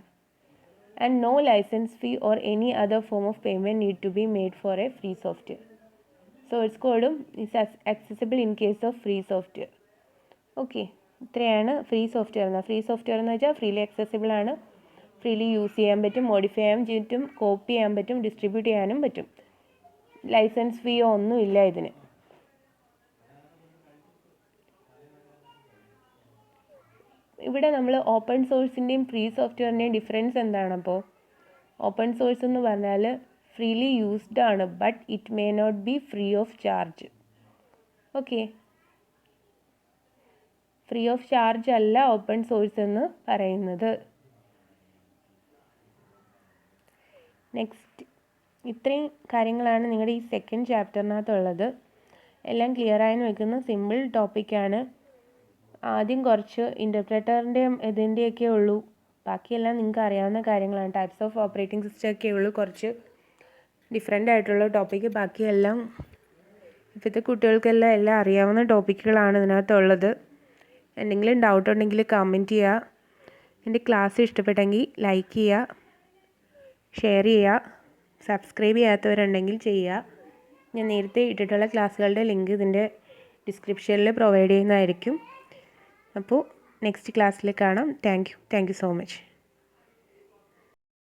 And no license fee or any other form of payment need to be made for a free software. Source code is accessible in case of free software. Okay, ഇത്രയാണ് free software എന്നാൽ. Free software എന്ന് വെച്ചാൽ freely accessible ആണ്, freely use ചെയ്യാൻ പറ്റും, modify ചെയ്യാൻ പറ്റും, copy ചെയ്യാൻ പറ്റും, ഡിസ്ട്രിബ്യൂട്ട് ചെയ്യാനും പറ്റും. ലൈസൻസ് ഫീയോ ഒന്നുമില്ല ഇതിന്. ഇവിടെ നമ്മൾ ഓപ്പൺ സോഴ്സിൻ്റെയും ഫ്രീ സോഫ്റ്റ്വെയറിൻ്റെയും ഡിഫറൻസ് എന്താണ്? അപ്പോൾ ഓപ്പൺ സോഴ്സ് എന്ന് പറഞ്ഞാൽ ഫ്രീലി യൂസ്ഡ് ആണ്, but it may not be free of charge. Okay, free of charge അല്ല ഓപ്പൺ സോഴ്സ് എന്ന് പറയുന്നത്. നെക്സ്റ്റ്, ഇത്രയും കാര്യങ്ങളാണ് നിങ്ങളുടെ ഈ സെക്കൻഡ് ചാപ്റ്ററിനകത്തുള്ളത്. എല്ലാം ക്ലിയറായെന്ന് വെക്കുന്ന സിമ്പിൾ ടോപ്പിക്കാണ്. ആദ്യം കുറച്ച് ഇൻ്റർപ്രറ്ററിൻ്റെയും ഇതിൻ്റെയൊക്കെ ഉള്ളൂ, ബാക്കിയെല്ലാം നിങ്ങൾക്ക് അറിയാവുന്ന കാര്യങ്ങളാണ്. ടൈപ്സ് ഓഫ് ഓപ്പറേറ്റിംഗ് സിസ്റ്റം ഒക്കെ ഉള്ളൂ കുറച്ച് ഡിഫറെൻ്റ് ആയിട്ടുള്ള ടോപ്പിക്ക്. ബാക്കിയെല്ലാം ഇപ്പോഴത്തെ കുട്ടികൾക്കെല്ലാം എല്ലാം അറിയാവുന്ന ടോപ്പിക്കുകളാണ് ഇതിനകത്തുള്ളത്. എന്തെങ്കിലും ഡൗട്ട് ഉണ്ടെങ്കിൽ കമൻറ്റ് ചെയ്യുക. എൻ്റെ ക്ലാസ് ഇഷ്ടപ്പെട്ടെങ്കിൽ ലൈക്ക് ചെയ്യുക, ഷെയർ ചെയ്യുക, സബ്സ്ക്രൈബ് ചെയ്യാത്തവരുണ്ടെങ്കിൽ ചെയ്യുക. ഞാൻ നേരത്തെ ഇട്ടിട്ടുള്ള ക്ലാസ്സുകളുടെ ലിങ്ക് ഇതിൻ്റെ ഡിസ്ക്രിപ്ഷനിൽ പ്രൊവൈഡ് ചെയ്യുന്നതായിരിക്കും. അപ്പോൾ നെക്സ്റ്റ് ക്ലാസ്സിൽ കാണാം. Thank you so much.